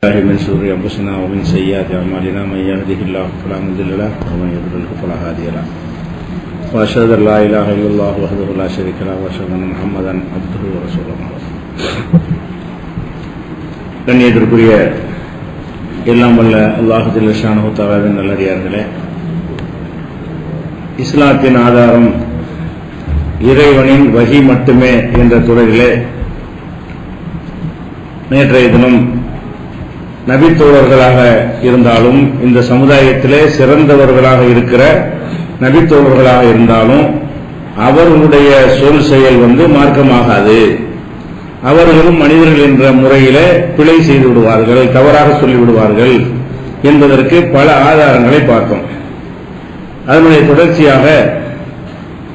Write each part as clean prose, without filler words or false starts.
من شرور أنفسنا ومن سيئات أعمالنا من يهده الله فلا مضل له ومن يضلل فلا هادي له وأشهد أن لا إله إلا الله وحده لا شريك له وأشهد أن محمدا عبده ورسوله. கண்ணியத்திற்குரிய எல்லாம் வல்ல அல்லாஹ் ஜல்ல ஷானஹு தஆலாவின் நல்லடியார்களே, இஸ்லாத்தின் ஆதாரம் இறைவனின் வஹி மட்டுமே என்ற தொடரிலே நேற்றைய தினம் நபித்தோழர்களாக இருந்தாலும் இந்த சமுதாயத்திலே சிறந்தவர்களாக இருக்கிற நபித்தோழர்களாக இருந்தாலும் அவர்களுடைய சொல் செயல் மார்க்கமாகாது. அவர்களும் மனிதர்கள் என்ற முறையிலே பிழை செய்து விடுவார்கள், தவறாக சொல்லிவிடுவார்கள் என்பதற்கு பல ஆதாரங்களை பார்த்தோம். அதனுடைய தொடர்ச்சியாக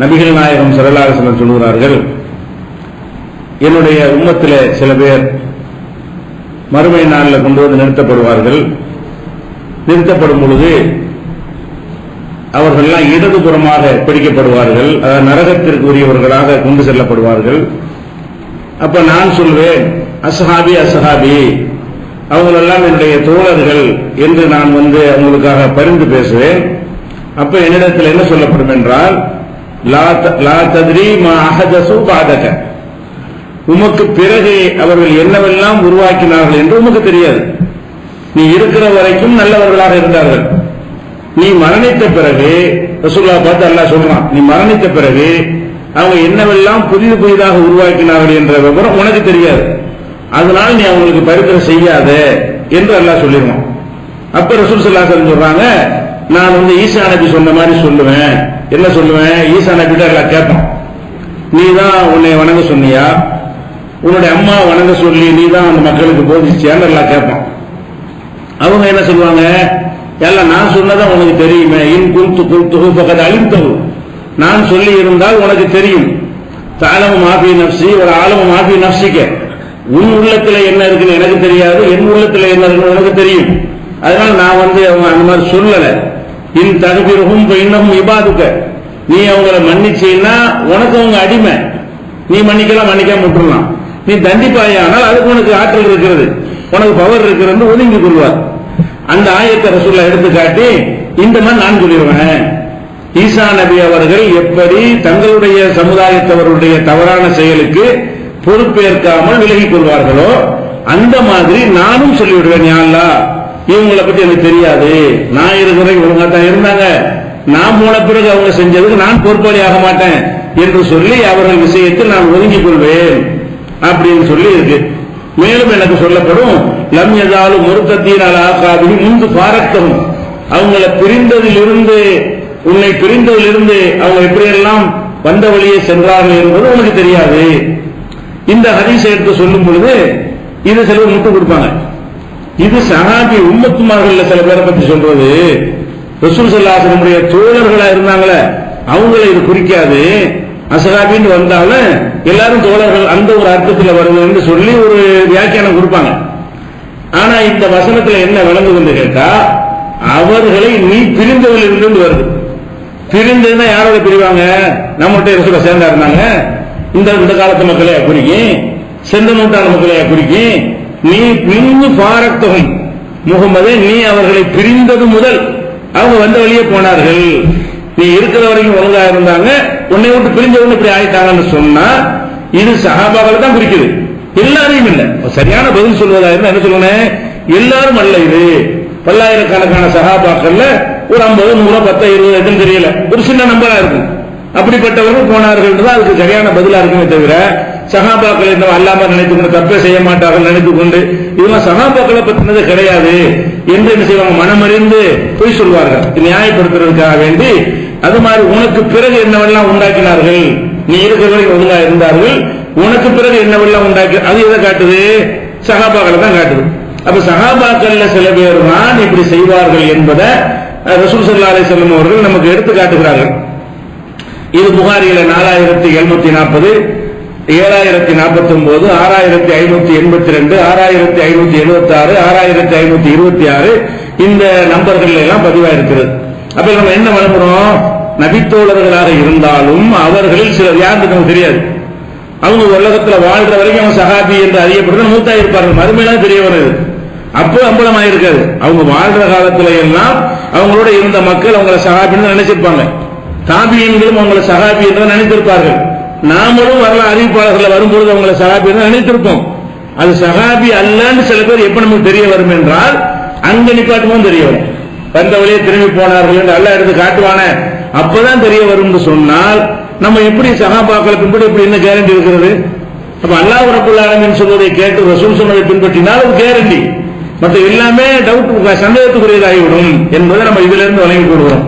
நபிகள் நாயகம் ஸல்லல்லாஹு அலைஹி வஸல்லம் சொல்கிறார்கள், என்னுடைய உம்மத்திலே சில பேர் மறுமை நாளில் கொண்டு வந்து நிறுத்தப்படுவார்கள். நிறுத்தப்படும் பொழுது அவர்கள்லாம் இடதுபுறமாக பிடிக்கப்படுவார்கள், நரகத்திற்கு உரியவர்களாக கொண்டு செல்லப்படுவார்கள். அப்ப நான் சொல்வேன், அஸ்ஹாபி அஸ்ஹாபி, அவங்களெல்லாம் என்னுடைய தோழர்கள் என்று நான் அவங்களுக்காக பரிந்து பேசுவேன். அப்ப என்னிடத்தில் என்ன சொல்லப்படும் என்றால், லா தத்ரி மா அஹதஸு பஅதக, உமக்கு பிறகு அவர்கள் என்னவெல்லாம் உருவாக்கினார்கள் என்று உமக்கு தெரியாது. நீ இருக்கிற வரைக்கும் நல்லவர்களாக இருந்தார்கள். நீ மரணித்த பிறகு, ரசூலுல்லாஹ் பார்த்து அல்லாஹ் சொல்றான், நீ மரணித்த பிறகு அவங்க என்னவெல்லாம் புதிதாக உருவாக்கினார்கள் என்ற விவரம் உனக்கு தெரியாது. அதனால் நீ அவங்களுக்கு பரிந்துரை செய்யாத என்று அல்லாஹ் சொல்லிடுவான். அப்ப ரசூல் ஸல்லல்லாஹு அலைஹி வஸல்லம் சொல்றாங்க, நான் ஈசா நபி சொன்ன மாதிரி சொல்லுவேன். என்ன சொல்லுவேன்? ஈசா நபிட்ட எல்லாம் கேட்பான், நீ தான் உன்னை வணங்க சொன்னியா, உன்னுடைய அம்மா வணங்க சொல்லி நீ தான் அந்த மக்களுக்கு போதிச்சியான்னு எல்லாம் கேட்பான். அவங்க என்ன சொல்லுவாங்க, எல்லாம் நான் சொன்னதான் உனக்கு தெரியுமே, இன் குல்து குல்துஹு ஃபகத் அலிம்தஹு, நான் சொல்லி இருந்தால் உனக்கு தெரியும். தஅலமு மா ஃபீ நஃப்ஸி வ அஅலமு மா ஃபீ நஃப்ஸிக, உன் உள்ளத்துல என்ன இருக்குன்னு எனக்கு தெரியாது, என் உள்ளத்துல என்ன இருக்குன்னு உனக்கு தெரியும். அதனால நான் அவங்க அந்த மாதிரி சொல்லல. இன் தக்பிருஹும் ஃப இன்னஹும் இபாதுக, நீ அவங்கள மன்னிச்சீன்னா உனக்கு அவங்க அடிமை, நீ மன்னிக்கலாம் மன்னிக்காம விட்டுறலாம். நீ தண்டிப்பாயானால் அதுக்கு உனக்கு ஆற்றல் இருக்கிறது, உனக்கு பவர் இருக்கிறது ஒதுங்கி கொள்வார். அந்த ஆயத்தை ரசூலுல்லாஹ் எடுத்து காட்டி இந்த மாதிரி நான் சொல்லிடுவேன், ஈசா நபி அவர்கள் எப்படி தங்களுடைய சமுதாயத்தவருடைய தவறான செயலுக்கு பொறுப்பேற்காமல் விலகிக் கொள்வார்களோ அந்த மாதிரி நானும் சொல்லிவிடுவேன். யா அல்லாஹ், இவங்களை பத்தி எனக்கு தெரியாது, நான் இருக்கிற இவங்க தான் இருந்தாங்க, நான் போன பிறகு அவங்க செஞ்சதுக்கு நான் பொறுப்பாளி ஆக மாட்டேன் என்று சொல்லி அவர்கள் விஷயத்தில் நான் ஒதுங்கிக் கொள்வேன் அப்படின்னு சொல்லி இருக்கு. மேலும் எனக்கு சொல்லப்படும், லம் யஸாலு முர்தத்தீன அலா அகாபிஹி முந்து ஃபாரக்தஹும், அவங்களை பிரிந்ததிலிருந்து, உன்னை பிரிந்ததிலிருந்து அவங்க எப்படியெல்லாம் வந்த வழியே சென்றார்கள் என்பது உனக்கு தெரியாது. இந்த ஹதீஸை எடுத்து சொல்லும் பொழுது இது சிலர் முட்டு கொடுப்பாங்க. இது சஹாபி உம்மத்துமார்கள் சில பேரை பத்தி சொல்றது, ரசூல் ஸல்லல்லாஹு அலைஹி வஸல்லம் தோழர்களா இருந்தாங்களே அவங்களை இது குறிக்காது. அஸ்ஹாபின்னு வந்தாலும் எல்லாரும் தோழர்கள் அந்த ஒரு அர்த்தத்தில் வருது என்று சொல்லி ஒரு வியாக்கியானம் கொடுப்பாங்க. ஆனா இந்த வசனத்துல என்ன விளங்குது கேட்டா, அவர்களை நீ பிரிந்தவர்கள் இருந்து வருது. பிரிந்ததுன்னா யாரோட பிரிவாங்க? நம்மகிட்ட ரசூல சேர்ந்தா இருந்தாங்க, இந்த காலத்து மக்களையா குறிக்கும், செந்த நூற்றாண்டு மக்களையா குறிக்கும். நீ பிரிந்து பாரத்தொகை முகமது, நீ அவர்களை பிரிந்தது முதல் அவங்க வந்த வழியே போனார்கள். நீ இருக்கிற வரைக்கும் ஒழுங்கா இருந்தாங்க, உன்னை விட்டு பிரிஞ்சவங்க இப்படி ஆயிட்டாங்கன்னு சொன்னா இது சஹாபாக்களை தான் குறிக்குது, எல்லாரையும் இல்ல. சரியான பதில் சொல்வதா இருந்தா என்ன சொல்லணும், எல்லாரும் அல்ல. இது பல்லாயிரக்கணக்கான சஹாபாக்கள்ல ஒரு 50, 100, 10, 20 எதுன்னு தெரியல, ஒரு சின்ன நம்பரா இருக்கும். அப்படிப்பட்டவர்கள் போனார்கள் தான் அதுக்கு சரியான பதிலா இருக்குமே தவிர, சஹாபாக்கள் இந்த அல்லாம நினைத்துக்கொண்டு தப்பே செய்ய மாட்டார்கள் நினைத்துக் கொண்டு இதெல்லாம் சஹாபாக்களை பத்தினது கிடையாது என்று என்ன செய்வாங்க, மனமறிந்து பொய் சொல்வார்கள் நியாயப்படுத்துறதுக்காக வேண்டி. அது மாதிரி உனக்கு பிறகு என்னவெல்லாம் உண்டாக்கினார்கள், நீ இருக்கிறவரை ஒழுங்கா இருந்தார்கள், உனக்கு பிறகு என்னவெல்லாம் உண்டாக்கி, அது எதை காட்டுது? சஹாபாக்களை தான் காட்டுது. அப்ப சஹாபாக்கள்ல சில பேர் தான் இப்படி செய்வார்கள் என்பதை ரசூல் ஸல்லல்லாஹு அலைஹி வஸல்லம் அவர்கள் நமக்கு எடுத்து காட்டுகிறார்கள். இது புகாரியில 4740, 7049, 6582, 6576, 6526 இந்த நம்பர்கள் எல்லாம் பதிவா இருக்கிறது. அப்ப நம்ம என்ன வழங்குறோம், நபித்தோழர்களாக இருந்தாலும் அவர்களில் சிலர் யாருக்கு நமக்கு தெரியாது. அவங்க உலகத்தில் வாழ்ற வரைக்கும் அவன் சஹாபி என்று அறியப்படுறது மூத்தா இருப்பார்கள், மறுமையில தெரிய வருது. அப்போ அம்பலமா இருக்காது. அவங்க வாழ்ற காலத்துல எல்லாம் அவங்களோட இருந்த மக்கள் அவங்கள சஹாபின்னு நினைச்சிருப்பாங்க. தாபியன்களும் அவங்கள சஹாபி என்று நினைத்திருப்பார்கள். நாமளும் வரலாறு அறிவிப்பாளர்கள் வரும்பொழுது அவங்கள சஹாபி என்று நினைத்திருப்போம். அது சஹாபி அல்லன்னு சில பேர் எப்ப நமக்கு தெரிய வரும் என்றால் அங்க நிப்பாட்டுமோ தெரிய வரும். வந்த வழியே திரும்பி போனார்கள் என்று அல்ல எடுத்து காட்டுவான அப்பதான் தெரிய வரும் சொன்னால் நம்ம எப்படி சஹாபாக்களை பின்பற்றி எப்படி என்ன கேரண்டி இருக்கிறது? அப்ப அல்லாஹ் ரப்பல் ஆலமீன் சொல்வதை கேட்டு ரசூல் சொன்னதை பின்பற்றினால் அது கேரண்டி. மற்ற எல்லாமே டவுட் சந்தேகத்துக்குரியதாகிவிடும் என்பதை நம்ம இதுல இருந்து வழங்கிக் கொள்கிறோம்.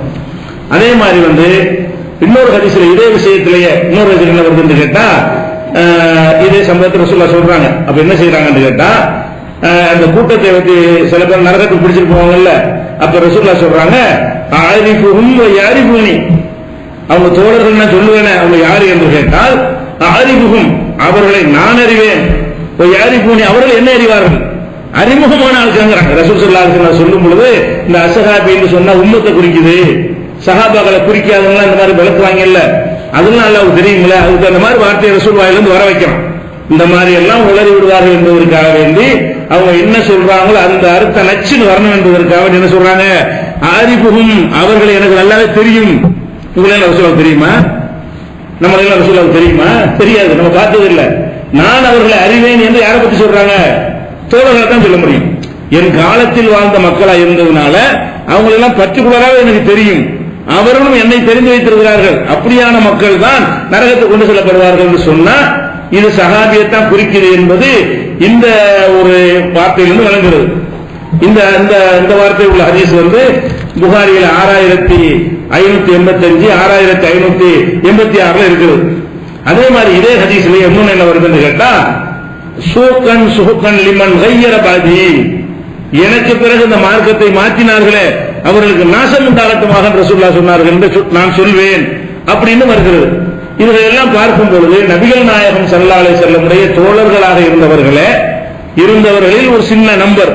அதே மாதிரி இன்னொரு ஹதீஸ்ல இதே விஷயத்திலேயே இன்னொரு ஹதீஸ் என்ன வருதுன்னு கேட்டா இதே சம்பவத்தை ரசூலுல்லாஹ் சொல்றாங்க. அப்ப என்ன செய்யறாங்கன்னு கேட்டா அந்த கூட்டத்தை வச்சு சில பேர் நரகத்துக்கு பிடிச்சிட்டு போவாங்கல்ல, அப்ப ரசூலுல்லாஹ் சொல்றாங்க ஆரிஃபுஹும் வ யாரிஃபூனி, அவங்க தோழர்கள் சொல்லுவேன் அவங்க யாரு என்று கேட்டால் ஆரிஃபுஹும் அவர்களை நான் அறிவேன், வ யாரிஃபூனி அவர்கள் என்ன அறிவார்கள், அறிமுகமான ஆளுங்கிறாங்க. ரசூல் ஸல்லல்லாஹு அலைஹி வஸல்லம் சொல்லும் பொழுது இந்த அஸ்ஹாபி என்று சொன்னா உம்மத்தை குறிக்குது, சஹாபாக்களை குறிக்காதவங்க இந்த மாதிரி விளக்குவாங்கல்ல, அதெல்லாம் அல்லாஹ்வுக்கு தெரியுங்களா, அதுக்கு அந்த மாதிரி வார்த்தையை ரசூல் வாயிலிருந்து வர வைக்கிறோம். இந்த மாதிரி எல்லாம் உளறி விடுவார்கள் என்பதற்காக வேண்டி அவங்க என்ன சொல்றாங்களோ அந்த அர்த்த நச்சுன்னு வரணும் என்பதற்காக என்ன சொல்றாங்க, ஆரிஃபுஹும் அவர்களை எனக்கு நல்லாவே தெரியும். உங்களெல்லாம் ரசூலுல்லாஹ் தெரியுமா? நம்மளெல்லாம் ரசூலுல்லாஹ் தெரியுமா? தெரியாது, நம்ம பார்த்தது இல்லை. நான் அவர்களை அறிவேன் என்று யாரை பத்தி சொல்றாங்க? தோழர்களை தான் சொல்ல முடியும். என் காலத்தில் வாழ்ந்த மக்களா இருந்ததுனால அவங்களெல்லாம் பர்டிகுலராக எனக்கு தெரியும், அவர்களும் என்னை தெரிந்து வைத்திருக்கிறார்கள். அப்படியான மக்கள் தான் நரகத்துக்கு கொண்டு செல்லப்படுவார்கள் என்று சொன்னா இது சஹாபியத்தான் குறிக்கிறது என்பது இந்த ஒரு வார்த்தையிலிருந்து வழங்குகிறது. இந்த வார்த்தை உள்ள ஹதீஸ் புகாரியில் 6585 6586 இருக்கிறது. அதே மாதிரி இதே ஹதீஸ்ல இன்னொன்னு என்ன வருதுன்னு கேட்டா சூக்கன் சுஹுக்கன் லிமன் கையர பாதி, எனக்கு பிறகு இந்த மார்க்கத்தை மாற்றினார்களே அவர்களுக்கு நாசம் உண்டாகட்டுமாக ரசூலுல்லாஹ் சொன்னார்கள் என்று நான் சொல்வேன் அப்படின்னு வருகிறது. இதையெல்லாம் பார்க்கும் பொழுது நபிகள் நாயகம் ஸல்லல்லாஹு அலைஹி வஸல்லம் உடைய தோழர்களாக இருந்தவர்களில் ஒரு சின்ன நம்பர்,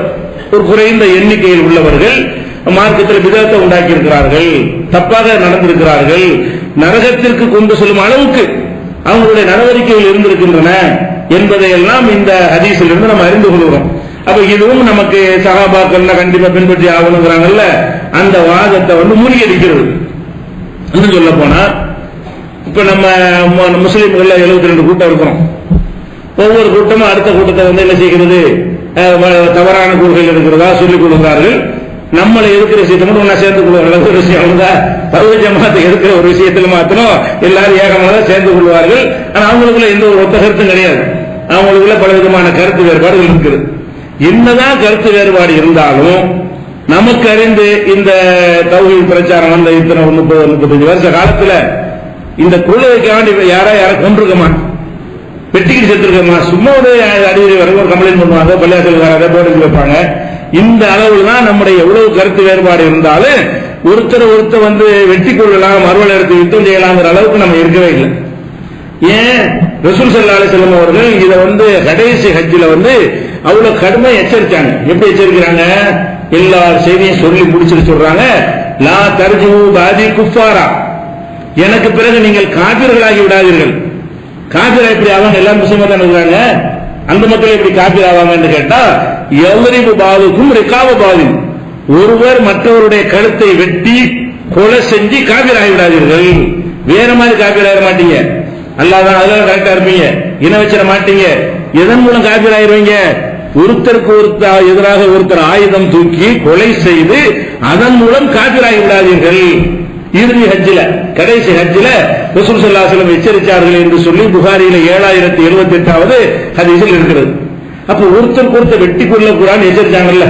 ஒரு குறைந்த எண்ணிக்கையில் உள்ளவர்கள் மார்க்கத்தில் விதத்தை உண்டாக்கி இருக்கிறார்கள், தப்பாக நடந்திருக்கிறார்கள், நரகத்திற்கு கொண்டு செல்லும் அளவுக்கு அவங்களுடைய நடவடிக்கைகள் இருந்திருக்கின்றன என்பதையெல்லாம் இந்த ஹதீஸில் இருந்து நம்ம அறிந்து கொள்கிறோம். அப்ப இதுவும் நமக்கு சஹாபாக்கள் கண்டிப்பா பின்பற்றி ஆகணுங்கிறாங்கல்ல, அந்த வாதத்தை முறியடிக்கிறது. இன்னும் சொல்ல போனா இப்ப நம்ம முஸ்லீம்கள் 72 கூட்டம் இருக்கிறோம். ஒவ்வொரு கூட்டமும் அடுத்த கூட்டத்தை என்ன செய்கிறது, தவறான கொள்கைகள் இருக்கிறதா சொல்லிக் கொடுக்கிறார்கள். நம்மளை எதிர்க்கிற விஷயத்தை மட்டும் ஒன்னா சேர்ந்து கொள்வார்கள். ஒரு விஷயம் அவ்வளவுதான், தௌஹீத் ஜமாத்தை எதிர்க்கிற ஒரு விஷயத்தில் மாத்திரம் எல்லாரும் ஏகமாக சேர்ந்து கொள்வார்கள். ஆனா அவங்களுக்குள்ள எந்த ஒரு ஒத்த கருத்தும் கிடையாது. அவங்களுக்குள்ள பல விதமான கருத்து வேறுபாடுகள் இருக்கிறது. என்னதான் கருத்து வேறுபாடு இருந்தாலும் நமக்கு அறிந்து இந்த தௌஹீத் பிரச்சாரம் வந்த இத்தனை 30-35 வருஷ காலத்துல இந்த கொள்கைக்கு வேண்டி யாரை கொண்டிருக்கமா, வெட்டிக்கிட்டு செத்துருக்கமா, சும்மா ஒரு அடிவரை வரைக்கும் ஒரு கம்ப்ளைண்ட் பண்ணுவாங்க, பள்ளியாசல் வராத போர்டு வைப்பாங்க. இந்த அளவுல தான் நம்முடைய எவ்வளவு கருத்து வேறுபாடு இருந்தாலும் ஒருத்தர் வெட்டி கொள்ளலாம், மறுவலை எடுத்து யுத்தம் செய்யலாங்கிற அளவுக்கு நம்ம இருக்கவே இல்லை. ஏன் ரசூல் ஸல்லல்லாஹு அலைஹி வஸல்லம் அவர்கள் இதை கடைசி ஹஜ்ஜில அவ்வளவு கடுமை எச்சரிச்சாங்க. எப்படி எச்சரிக்கிறாங்க, எல்லா செய்தியும் சொல்லி முடிச்சுட்டு சொல்றாங்க, லா தர்ஜு பாதி குஃபாரா, எனக்கு பிறகு நீங்கள் காபிர்களாகி விடாதீர்கள். காபிரா எப்படி ஆவாங்க, எல்லாரும் முஸ்லிமா தான் இருக்கிறாங்க, அந்த மக்கள் எப்படி காபிர் ஆவாங்கன்னு கேட்டா எவரிபு பாதுக்கும் ரிகாப பாதின், ஒருவர் மற்றவருடைய கழுத்தை வெட்டி கொலை செஞ்சு காபிர் ஆகி விடாதீர்கள். வேற மாதிரி காபிர் ஆக மாட்டீங்க, அல்லாதான் அதெல்லாம் கரெக்டா இருப்பீங்க, இன வச்சிட மாட்டீங்க. எதன் மூலம் காபிர் ஆயிருவீங்க, ஒருத்தருக்கு எதிராக ஒருத்தர் ஆயுதம் தூக்கி கொலை செய்து அதன் மூலம் காபிர் ஆகி விடாதீர்கள். இறுதி ஹஜ்ஜில கடைசி ஹஜ்ஜில ரசூல் ஸல்லல்லாஹு அலைஹி வஸல்லம் எச்சரித்தார்கள் என்று சொல்லி புகாரியில 7078வது ஹதீஸில் இருக்கிறது. அப்ப ஒருத்தர் வெட்டி கொள்ளக்கூடாதுன்னு எச்சரித்தாங்கல்ல,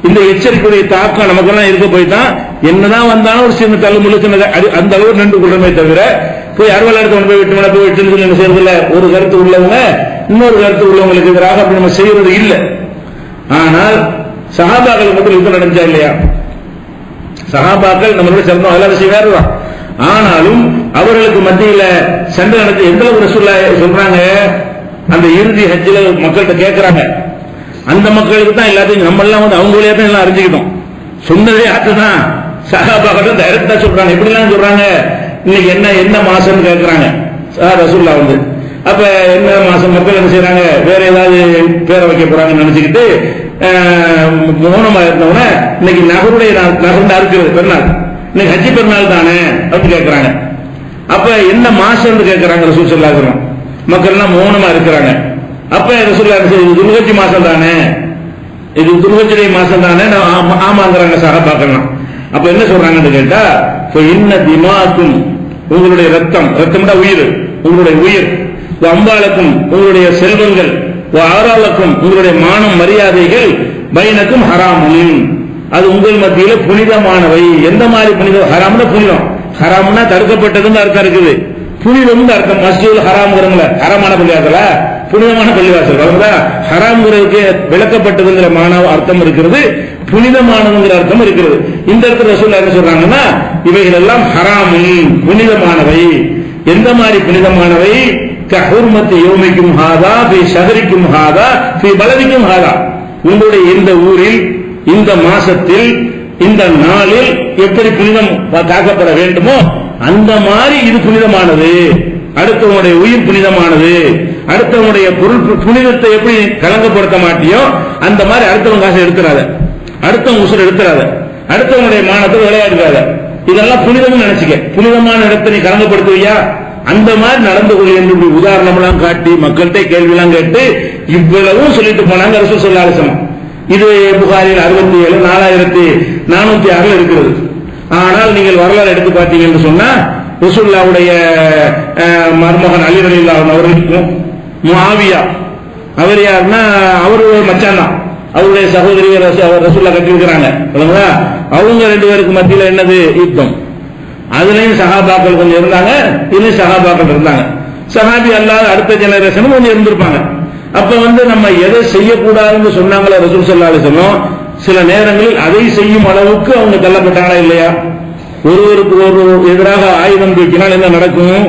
இந்த எச்சரிக்கையுடைய தாக்கம் நமக்கெல்லாம் இருக்க போய் தான் என்னதான் வந்தாலும் ஒரு சின்ன தள்ளுமுள்ளு சின்னது அந்த அளவு நின்று கொள்றமே தவிர போய் அறுவலத்தை போய் வெட்டு போய் வெட்டு என்ன செய்யறதில்ல. ஒரு கருத்து உள்ளவங்க இன்னொரு கருத்து உள்ளவங்களுக்கு எதிராக அப்படி நம்ம செய்யறது இல்லை. ஆனால் சஹாபாக்கள் மட்டும் யுத்தம் நடந்துச்சா இல்லையா, சஹாபாக்கள் நம்மளோட சேர்ந்தோம், அதெல்லாம் விஷயம் வேறுதான். ஆனாலும் அவர்களுக்கு மத்தியில சண்டை நடத்தி எந்த அளவு ரசூலுல்லாஹ் சொல்றாங்க, அந்த இறுதி ஹஜ்ஜில மக்கள்கிட்ட கேட்கிறாங்க, அந்த மக்களுக்கு தான் எல்லாத்தையும் நம்ம எல்லாம் அவங்க வழியா தான் எல்லாம் அறிஞ்சுக்கிட்டோம். சொன்னதே அதுதான், சஹாபாக்கள் டைரக்டா சொல்றாங்க. எப்படி எல்லாம் சொல்றாங்க, இன்னைக்கு என்ன மாசம் கேட்கிறாங்க ரசூலுல்லாஹ் அப்ப என்ன மாசம் மக்கள் என்ன செய்யறாங்க, வேற ஏதாவது பேரை வைக்க போறாங்கன்னு நினைச்சுக்கிட்டு மௌனமா இருந்தவன இன்னைக்கு நகருடைய நகர்ந்து அறுக்கிறது பெருநாள், இன்னைக்கு ஹஜ்ஜி பெருநாள் தானே அப்படின்னு கேட்கிறாங்க. அப்ப என்ன மாசம் கேட்கிறாங்க ரசூல் ஸல்லல்லாஹு அலைஹி வஸல்லம். மக்கள் எல்லாம் மௌனமா இருக்கிறாங்க. அப்ப ரசூல் இது துல்ஹஜ் மாசம் தானே, இது துல்ஹஜ் மாசம் தானே, ஆமாங்கிறாங்க சஹாபாக்கள்லாம். அப்ப என்ன சொல்றாங்கன்னு கேட்டா, இன்ன திமாக்கும் உங்களுடைய ரத்தம், ரத்தம்னா உயிர், உங்களுடைய உயிர், அம்பாலக்கும் உங்களுடைய செல்வங்கள், ஆறாலக்கும் உங்களுடைய மானம் மரியாதைகள், பைனக்கும் ஹராமுன் அது உங்கள் மத்தியில புனிதமானவை. எந்த மாதிரி புனிதம்? ஹராம்னா புனிதம், ஹராம்னா தடுக்கப்பட்டதுன்னு அர்த்தம் இருக்குது, புனிதம் அர்த்தம். மஸ்ஜிதுல் ஹராம்ங்கிறவங்கள ஹராமான பள்ளிவாசல புனிதமான பள்ளிவாசல், ஹராம்ங்கிறதுக்கு விளக்கப்பட்டதுங்கிற மானவ அர்த்தம் இருக்கிறது, புனிதமானதுங்கிற அர்த்தம் இருக்கிறது. இந்த இடத்துல ரசூலுல்லாஹ் என்ன சொல்றாங்கன்னா, இவைகள் எல்லாம் ஹராமுன் புனிதமானவை. எந்த மாதிரி புனிதமானவை? கஹுர்மத்தி யௌமிக்கும் ஹாதா ஃபீ ஷஹரிக்கும் ஹாதா ஃபீ பலதிக்கும் ஹாதா, உங்களுடைய இந்த ஊரில், இந்த மாசத்தில், இந்த நாளில் எப்படி புனிதம் காக்கப்பட வேண்டுமோ அந்த மாதிரி இது புனிதமானது. அடுத்தவனுடைய உயிர் புனிதமானது, அடுத்தவனுடைய பொருள் புனிதத்தை எப்படி கலங்கப்படுத்த மாட்டியோ அந்த மாதிரி அடுத்தவங்க காசை எடுத்துறாத, அடுத்தவங்க உசுர் எடுத்துறாத, அடுத்தவனுடைய மானத்தை விளையாடுறாத. இதெல்லாம் புனிதம் நினைச்சுக்க. புனிதமான இடத்தை நீ கலங்கப்படுத்துவியா? அந்த மாதிரி நடந்து கொள் என்று உதாரணம் எல்லாம் காட்டி மக்கள்கிட்ட கேள்வி எல்லாம் கேட்டு இவ்வளவும் சொல்லிட்டு போனாங்க ரசூல் ஸல்லல்லாஹு அலைஹி வஸல்லம். இது புகாரில் 67 4406 இருக்கிறது. ஆனால் நீங்கள் வரலாறு எடுத்து பார்த்தீங்கன்னு சொன்னா, ரசூலுல்லாஹ்வுடைய மருமகன் அலி ரலியல்லாஹு அன்ஹு அவர்களுக்கும் முஆவியா, அவர் யாருன்னா அவரு மச்சான் தான், அவருடைய சகோதரி ரசூலுல்லாஹ் கட்டி இருக்கிறாங்க. அவங்க ரெண்டு பேருக்கு மத்தியில் என்னது? யுத்தம். அதுலயும் சஹாபாக்கள் கொஞ்சம் இருந்தாங்க, இதுலயும் சஹாபாக்கள் இருந்தாங்க. சஹாபி அல்லாத அடுத்த ஜெனரேஷனும் கொஞ்சம் இருந்திருப்பாங்க. அப்ப நம்ம எதை செய்யக்கூடாதுன்னு சொன்னாங்களோ ரசூல் ஸல்லல்லாஹு அலைஹி வஸல்லம், சில நேரங்களில் அதை செய்யும் அளவுக்கு அவங்க தள்ளப்பட்டாங்களா இல்லையா? ஒருவருக்கு ஒரு எதிராக ஆயுதம் தூக்கினால் என்ன நடக்கும்?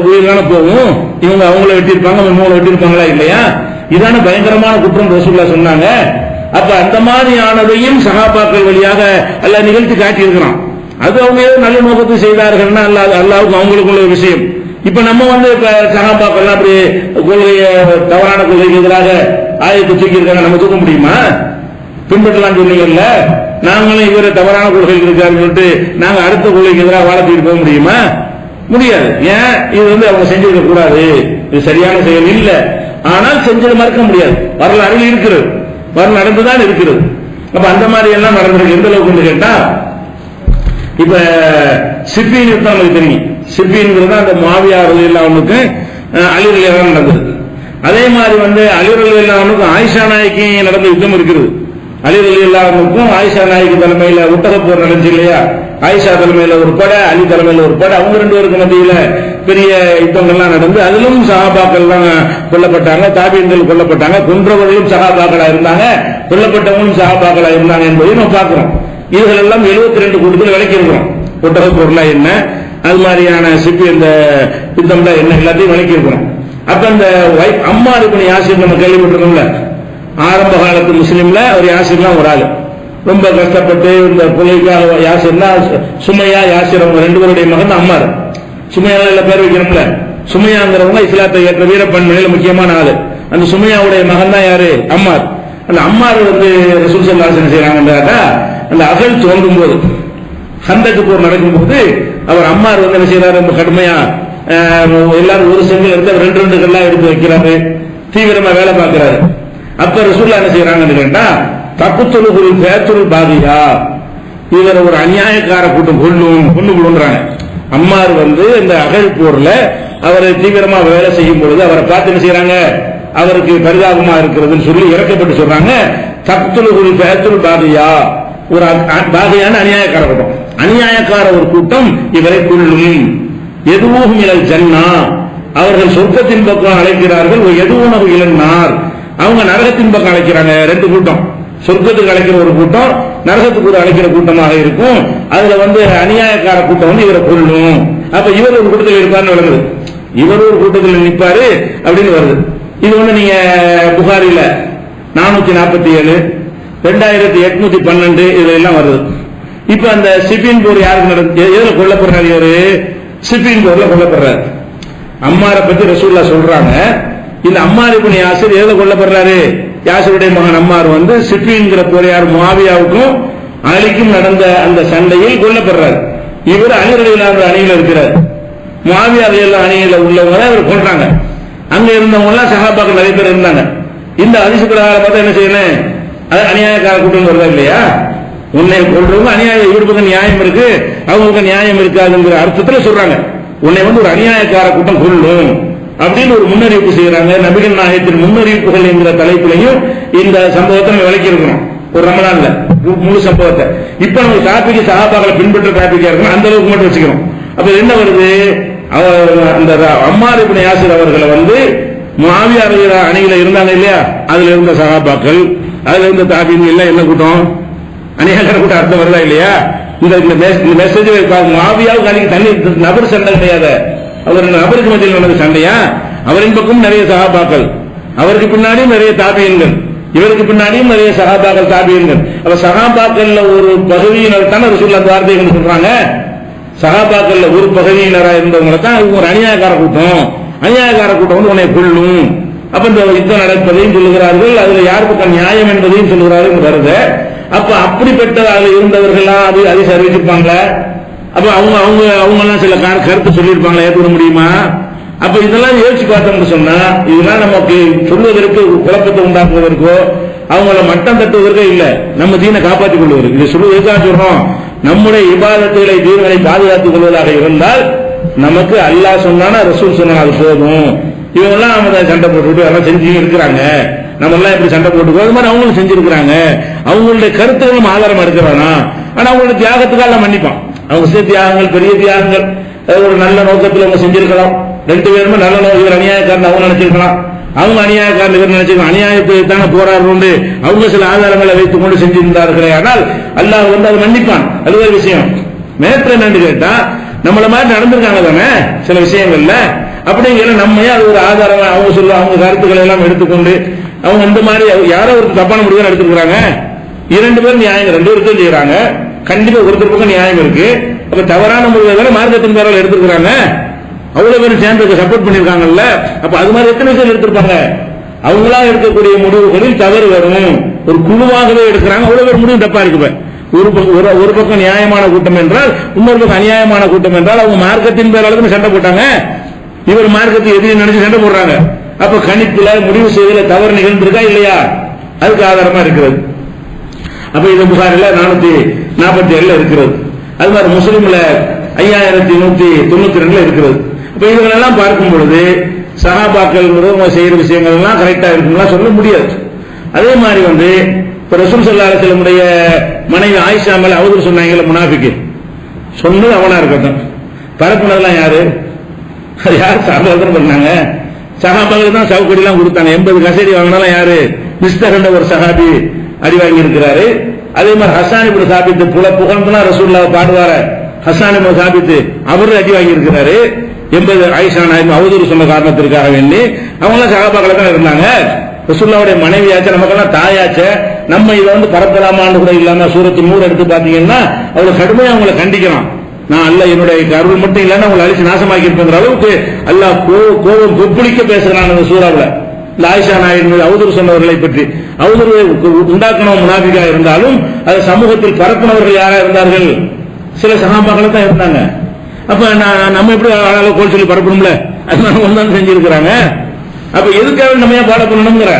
உயிரான போகும். இவங்க அவங்கள வெட்டியிருப்பாங்க, இவங்களை வெட்டியிருப்பாங்களா இல்லையா? இதான பயங்கரமான குற்றம் ரசூலுல்லாஹ் சொன்னாங்க. அப்ப அந்த மாதிரியானதையும் சஹாபாக்கள் வழியாக அல்லாஹ் நிகழ்த்தி காட்டியிருக்கிறான். அது அவங்க ஏதோ நல்ல நோக்கத்தை செய்தார்கள்னா அல்லாஹ்வுக்கு அவங்களுக்குள்ள விஷயம். இப்ப நம்ம சஹாபாக்கள் அப்படி கொள்கைய தவறான கொள்கைக்கு எதிராக ஆயத்தை தூக்கி இருக்காங்க, நம்ம தூக்க முடியுமா? பின்பற்றலாம் சொன்னீங்கல்ல, நாங்களும் இவர தவறான கொள்கை இருக்காருன்னு சொல்லிட்டு நாங்க அடுத்த கொள்கைக்கு எதிராக வாழ தூக்கிட்டு போக முடியுமா? முடியாது. ஏன்? இது அவங்க செஞ்சிருக்க கூடாது, இது சரியான செயல் இல்ல. ஆனால் செஞ்சது மறுக்க முடியாது, வரலாறு இருக்கிறது, வரலாறு நடந்துதான் இருக்கிறது. அப்ப அந்த மாதிரி எல்லாம் நடந்திருக்கு. எந்த அளவுக்கு கேட்டா, இப்ப சிப்பீன் யுத்தம் நமக்கு தெரியும். சிப்பீன்ங்கிறது அந்த முஆவியா ரலியல்லாஹு அன்ஹுக்கு அலி ரலியல்லாஹு அன்ஹு நடந்தது. அதே மாதிரி அலி ரலியல்லாஹு அன்ஹுக்கு ஆயிஷா நாயகி நடந்த யுத்தம் இருக்கிறது. அலி ரலியல்லாஹு அன்ஹுக்கும் ஆயிஷா நாயகி தலைமையில ஒட்டகப் போர் நடந்துச்சு இல்லையா? ஆயிஷா தலைமையில ஒரு படை, அலி தலைமையில ஒரு படை, அவங்க ரெண்டு பேருக்கு மத்தியில பெரிய யுத்தங்கள்லாம் நடந்து அதிலும் சஹாபாக்கள் கொல்லப்பட்டாங்க, தாபீன்கள் கொல்லப்பட்டாங்க, கொன்றவர்களும் சஹாபாக்களா இருந்தாங்க, கொல்லப்பட்டவங்களும் சஹாபாக்களா இருந்தாங்க என்பதையும் நம்ம பார்க்கிறோம். இதுகள் எல்லாம் 72 கூட்டத்தில் விளக்கி இருக்கிறோம். ஒட்டகப் போர்ல என்ன, அது மாதிரியான சிப்பி இந்த யுத்தம்ல என்ன, எல்லாத்தையும் விளக்கி இருக்கிறோம். அப்ப இந்த அம்மார் இப்னு யாசிர் நம்ம கேள்விப்பட்டிருக்கோம்ல, ஆரம்ப காலத்து முஸ்லீம்ல ஒரு யாசிர்லாம் ஒரு ஆளு ரொம்ப கஷ்டப்பட்டு இந்த கொலைக்காக யாசிர்னா சுமையா யாசிர் அவங்க ரெண்டு பேருடைய மகன் அம்மார். சுமையால பேர் வைக்கணும்ல, சுமையாங்கிறவங்க இஸ்லாத்தை ஏற்ற வீரப்பன்மையில முக்கியமான ஆளு. அந்த சுமையாவுடைய மகன் தான் யாரு? அம்மார். அந்த அம்மார் ரசூல் ஸல்லல்லாஹு அலைஹி வஸல்லம் செய்யறாங்கன்றா, அந்த அகல் தோன்றும் போது, ஹந்தக் போர் நடக்கும் போது அவர் அம்மார் என்ன செய்யறாரு? ரொம்ப கடுமையா எல்லாரும் ஒரு செங்கல் எடுத்து ரெண்டு ரெண்டு கல்லா எடுத்து வைக்கிறாரு, தீவிரமா வேலை பார்க்கிறாரு. அப்ப ரசூலுல்லாஹ் என்ன செய்யறாங்கன்னு கேட்டா, தக்குத்துல் பேத்துல் பாதியா, இவர் ஒரு அநியாயக்கார கூட்டம் கொண்டு கொள்றாங்க. அம்மார் இந்த அகழ் போர்ல அவரை தீவிரமா வேலை செய்யும் பொழுது அவரை பார்த்து என்ன செய்யறாங்க? அவருக்கு பரிதாபமா இருக்கிறதுன்னு சொல்லி இறக்கப்பட்டு சொல்றாங்க, தக்குத்துல் பேத்துல் பாதியா, ஒரு பாதியான அநியாயக்கார கூட்டம், அநியாயக்கார ஒரு கூட்டம் இவரை கொள்ளும். எதுவும் இலல் ஜன்னா, அவர்கள் சொர்க்கத்தின் பக்கம் அழைக்கிறார்கள், எதுவும் இழந்தார், அவங்க நரகத்தின் பக்கம் அழைக்கிறாங்க. ரெண்டு கூட்டம், சொர்க்கத்துக்கு அழைக்கிற ஒரு கூட்டம், நரகத்துக்கு அழைக்கிற கூட்டமாக இருக்கும். அதுல அநியாயக்கார கூட்டம் இவரை கொள்ளும். அப்ப இவர் ஒரு கூட்டத்தில் இருப்பார்னு விளங்குது, இவர் ஒரு கூட்டத்தில் நிற்பாரு அப்படின்னு வருது. இது நீங்க புகாரில 447, 2812 இதெல்லாம் வருது. இப்ப அந்த சிபின் போர் யாருக்கு நடந்து எதுல கொல்லப்படுறாரு? இவரு சிபின் போர்ல கொல்லப்படுறாரு. அம்மாரை பத்தி ரசூலுல்லாஹ் சொல்றாங்க. இந்த அம்மார் இப்னு யாசிர் எதுல கொல்லப்படுறாரு? யாசிருடைய மகன் அம்மார் வந்து சிஃபின்ங்கிற போரையார் முஆவியாவுக்கும் அலிக்கும் நடந்த அந்த சண்டையில் கொல்லப்படுறார். இவர் அலி ரலியல்லாஹு அணியில் இருக்கிறார். முஆவியா ரலியல்லாஹு அணியில் உள்ளவங்க இவர் கொல்றாங்க. அங்க இருந்தவங்க எல்லாம் சஹாபாக்கள் நிறைய பேர் இருந்தாங்க. இந்த ஹதீஸ் பிரகாரம் பார்த்தா என்ன செய்யணும், அது அநியாயக்கார கூட்டம் வருதா இல்லையா? உன்னை கொல்றவங்க அநியாயம், இவரு பக்கம் நியாயம் இருக்கு அவங்களுக்கு நியாயம் இருக்காதுங்கிற அர்த்தத்துல சொல்றாங்க. உன்னை வந்து ஒரு அநியாயக்கார கூட்டம் கொல்லும் அப்படின்னு ஒரு முன்னறிவிப்பு செய்யறாங்க. நபிகள் நாயகத்தின் முன்னறிவிப்புகள் என்கிற தலைப்பிலையும் இந்த சம்பவத்தை நம்ம விளக்கி இருக்கணும். ஒரு ரமலான்ல முழு சம்பவத்தை இப்ப நம்ம டாபிக் சஹாபாக்களை பின்பற்ற டாபிக்கா இருக்கணும், அந்த அளவுக்கு மட்டும் வச்சுக்கணும். அப்ப என்ன வருது, அந்த அம்மார் இப்னு யாசிர் அவர்களை வந்து முஆவியா ரலியல்லாஹு அணியில இருந்தாங்க இல்லையா, அதுல இருந்த சஹாபாக்கள், அதுல இருந்த தாபீன் எல்லாம் என்ன கூட்டம், அநியாயக்கார கூட்டம். அர்த்தம் வருதா இல்லையா? இந்த மெசேஜ் முஆவியாவுக்கு அன்னைக்கு தனி நபர் சண்டை கிடையாது, அவர் நபருக்கு மத்தியில் நடந்த சண்டையா. அவரின் பக்கம் நிறைய சஹாபாக்கள், அவருக்கு பின்னாடியும் நிறைய தாபீன்கள், இவருக்கு பின்னாடியும் நிறைய சஹாபாக்கள் தாபீன்கள். அப்ப சஹாபாக்கள்ல ஒரு பகுதியினர் தானே ரசூலுல்லாஹ் அந்த வார்த்தைகள் சொல்றாங்க. சஹாபாக்கள்ல ஒரு பகுதியினரா இருந்தவங்களை தான் ஒரு அநியாயக்கார கூட்டம், அநியாயக்கார கூட்டம் வந்து உன்னை கொல்லும். அப்ப இந்த யுத்தம் நடப்பதையும் சொல்லுகிறார்கள், அதுல யார் பக்கம் நியாயம் என்பதையும் சொல்லுகிறார்கள் வருது. அப்ப அப்படிப்பட்ட அதுல இருந்தவர்கள்லாம் அது அதை அறிவிச்சிருப்பாங்களே, அப்ப அவங்க அவங்க அவங்க எல்லாம் சில கருத்து சொல்லியிருப்பாங்களா, ஏற்பட முடியுமா? அப்ப இதெல்லாம் யோசிச்சு பார்த்தோம்னு சொன்னா இதெல்லாம் நமக்கு சொல்வதற்கு குழப்பத்தை உண்டாக்குவதற்கோ அவங்கள மட்டம் தட்டுவதற்கோ இல்ல, நம்ம தீனை காப்பாற்றிக் கொள்வதற்கு. இது சொல்லுவதற்காக சொல்றோம். நம்முடைய இபாதத்துகளை தீர்களை பாதுகாத்துக் கொள்வதாக இருந்தால் நமக்கு அல்லாஹ் சொன்னானா ரசூல் சொன்னா அது போதும். இவங்க எல்லாம் அவங்க சண்டை போட்டுக்கிட்டு எல்லாம் செஞ்சு இருக்கிறாங்க, நம்ம எல்லாம் இப்படி சண்டை போட்டுக்கோ, அது மாதிரி அவங்களும் செஞ்சிருக்கிறாங்க. அவங்களுடைய கருத்துகளும் ஆதாரமா இருக்கிறானா, ஆனா அவங்களுடைய தியாகத்துக்காக மன்னிப்பான். அவங்க செய்த தியாகங்கள் பெரிய தியாகங்கள், ஒரு நல்ல நோக்கத்தில் அவங்க செஞ்சிருக்கலாம். ரெண்டு பேருமே நல்ல நோக்கம், இவர் அநியாயக்காரன் அவங்க நினைச்சிருக்கலாம், அவங்க அநியாயக்காரன் இவர் நினைச்சிருக்கலாம். அநியாயத்தை தானே போராடுறோண்டு அவங்க சில ஆதாரங்களை வைத்துக் கொண்டு செஞ்சிருந்தார்களே, ஆனால் அல்லாஹ் வந்து அதை மன்னிப்பான். அது ஒரு விஷயம். மேற்ற என்னன்னு கேட்டா நம்மள மாதிரி நடந்திருக்காங்க தானே சில விஷயங்கள்ல, அப்படிங்கிற நம்ம அது ஒரு ஆதாரம் அவங்க சொல்ல அவங்க கருத்துக்களை எல்லாம் எடுத்துக்கொண்டு அவங்க இந்த மாதிரி யாரோ ஒரு தப்பான முடிவு எடுத்துக்கிறாங்க. இரண்டு பேரும் நியாயம், ரெண்டு பேருக்கும் செய்யறாங்க. கண்டிப்பா ஒருத்தர் பக்கம் நியாயம் இருக்கு. அப்ப தவறான முடிவுகளை மார்க்கத்தின் பேரால் எடுத்துக்கிறாங்க. அவ்வளவு பேரும் சேர்ந்து சப்போர்ட் பண்ணிருக்காங்கல்ல. அப்ப அது மாதிரி எத்தனை பேர் எடுத்திருப்பாங்க. அவங்களா எடுக்கக்கூடிய முடிவுகளில் தவறு வரும். ஒரு குழுவாகவே எடுக்கிறாங்க, அவ்வளவு பேர் முடிவு தப்பா இருக்கு. ஒரு பக்கம் நியாயமான கூட்டம் என்றால் இன்னொரு பக்கம் அநியாயமான கூட்டம் என்றால் அவங்க மார்க்கத்தின் பேரால் சண்டை போட்டாங்க. இவர் மார்க்கத்தை எதிரி நினைச்சு சண்டை போடுறாங்க. அப்ப கணிப்புல முடிவு செய்வதில தவறு நிகழ்ந்திருக்கா இல்லையா, அதுக்கு ஆதாரமா இருக்கிறது. அப்ப இது புகாரில 447 இருக்கிறது. அது மாதிரி முஸ்லிம்ல 5192 இருக்கிறது. இப்ப இதுகளெல்லாம் பார்க்கும் பொழுது சஹாபாக்கள் செய்யற விஷயங்கள் எல்லாம் கரெக்டா இருக்குங்களா சொல்ல முடியாது. அதே மாதிரி வந்து இப்ப ரசூல் ஸல்லல்லாஹு அலைஹி வஸல்லம் மனைவி ஆயிஷா மேல அவதூறு சொன்னாங்கல்ல முனாஃபிக்கு, சொன்னது அவனா இருக்கட்டும், பரப்புனதெல்லாம் யாரு, அது யார் சஹாபாக்கள் பண்ணாங்க. சஹாபாக்கள் தான் சவுக்கடி எல்லாம் கொடுத்தாங்க. 80 கசேரி வாங்கினாலும் யாரு, மிஸ்தர் என்ற ஒரு சஹாபி அடி வாங்கி இருக்கிறாரு. அதே மாதிரி ஹஸ்ஸான் இப்னு சாபித் புகழ்ந்தா ரசூலுல்லாஹ் பாடுவார ஹஸ்ஸான் இப்னு சாபித் அவரு அடி வாங்கி இருக்கிறாரு. 80 ஆயிஷா நாயகம் அவதூறு சொன்ன காரணத்திற்காக வேண்டி அவங்க சஹாபாக்கள் தான் இருந்தாங்க. ரசூலுல்லாஹ்வுடைய மனைவியாச்ச நமக்கெல்லாம் தாயாச்ச, நம்ம இதை வந்து பரப்பலாமான்னு கூட இல்லாம சூரத்து 100 எடுத்து பாத்தீங்கன்னா அவ்வளவு கடுமையா அவங்களை கண்டிக்கலாம். நான் அல்ல என்னுடைய அருள் மட்டும் இல்லைன்னா அவங்களை அழிச்சு நாசமாக்கி இருப்பேங்கிற அளவுக்கு அல்லாஹ் கோபம் கொப்பளிக்க பேசுறான் அந்த சூறாவுல. இந்த ஆயிஷா நாயகன் அவதூறு சொன்னவர்களை பற்றி, அவதூறு உண்டாக்கணும் முனாஃபிகா இருந்தாலும் அது சமூகத்தில் பரப்புனவர்கள் யாரா இருந்தார்கள், சில சஹாபாக்கள் தான் இருந்தாங்க. அப்ப நம்ம எப்படி கோல் சொல்லி பரப்பணும்ல, அதனால ஒன்றாம் செஞ்சிருக்கிறாங்க. அப்ப எதுக்காக நம்ம ஏன் பாட பண்ணணுங்கிற,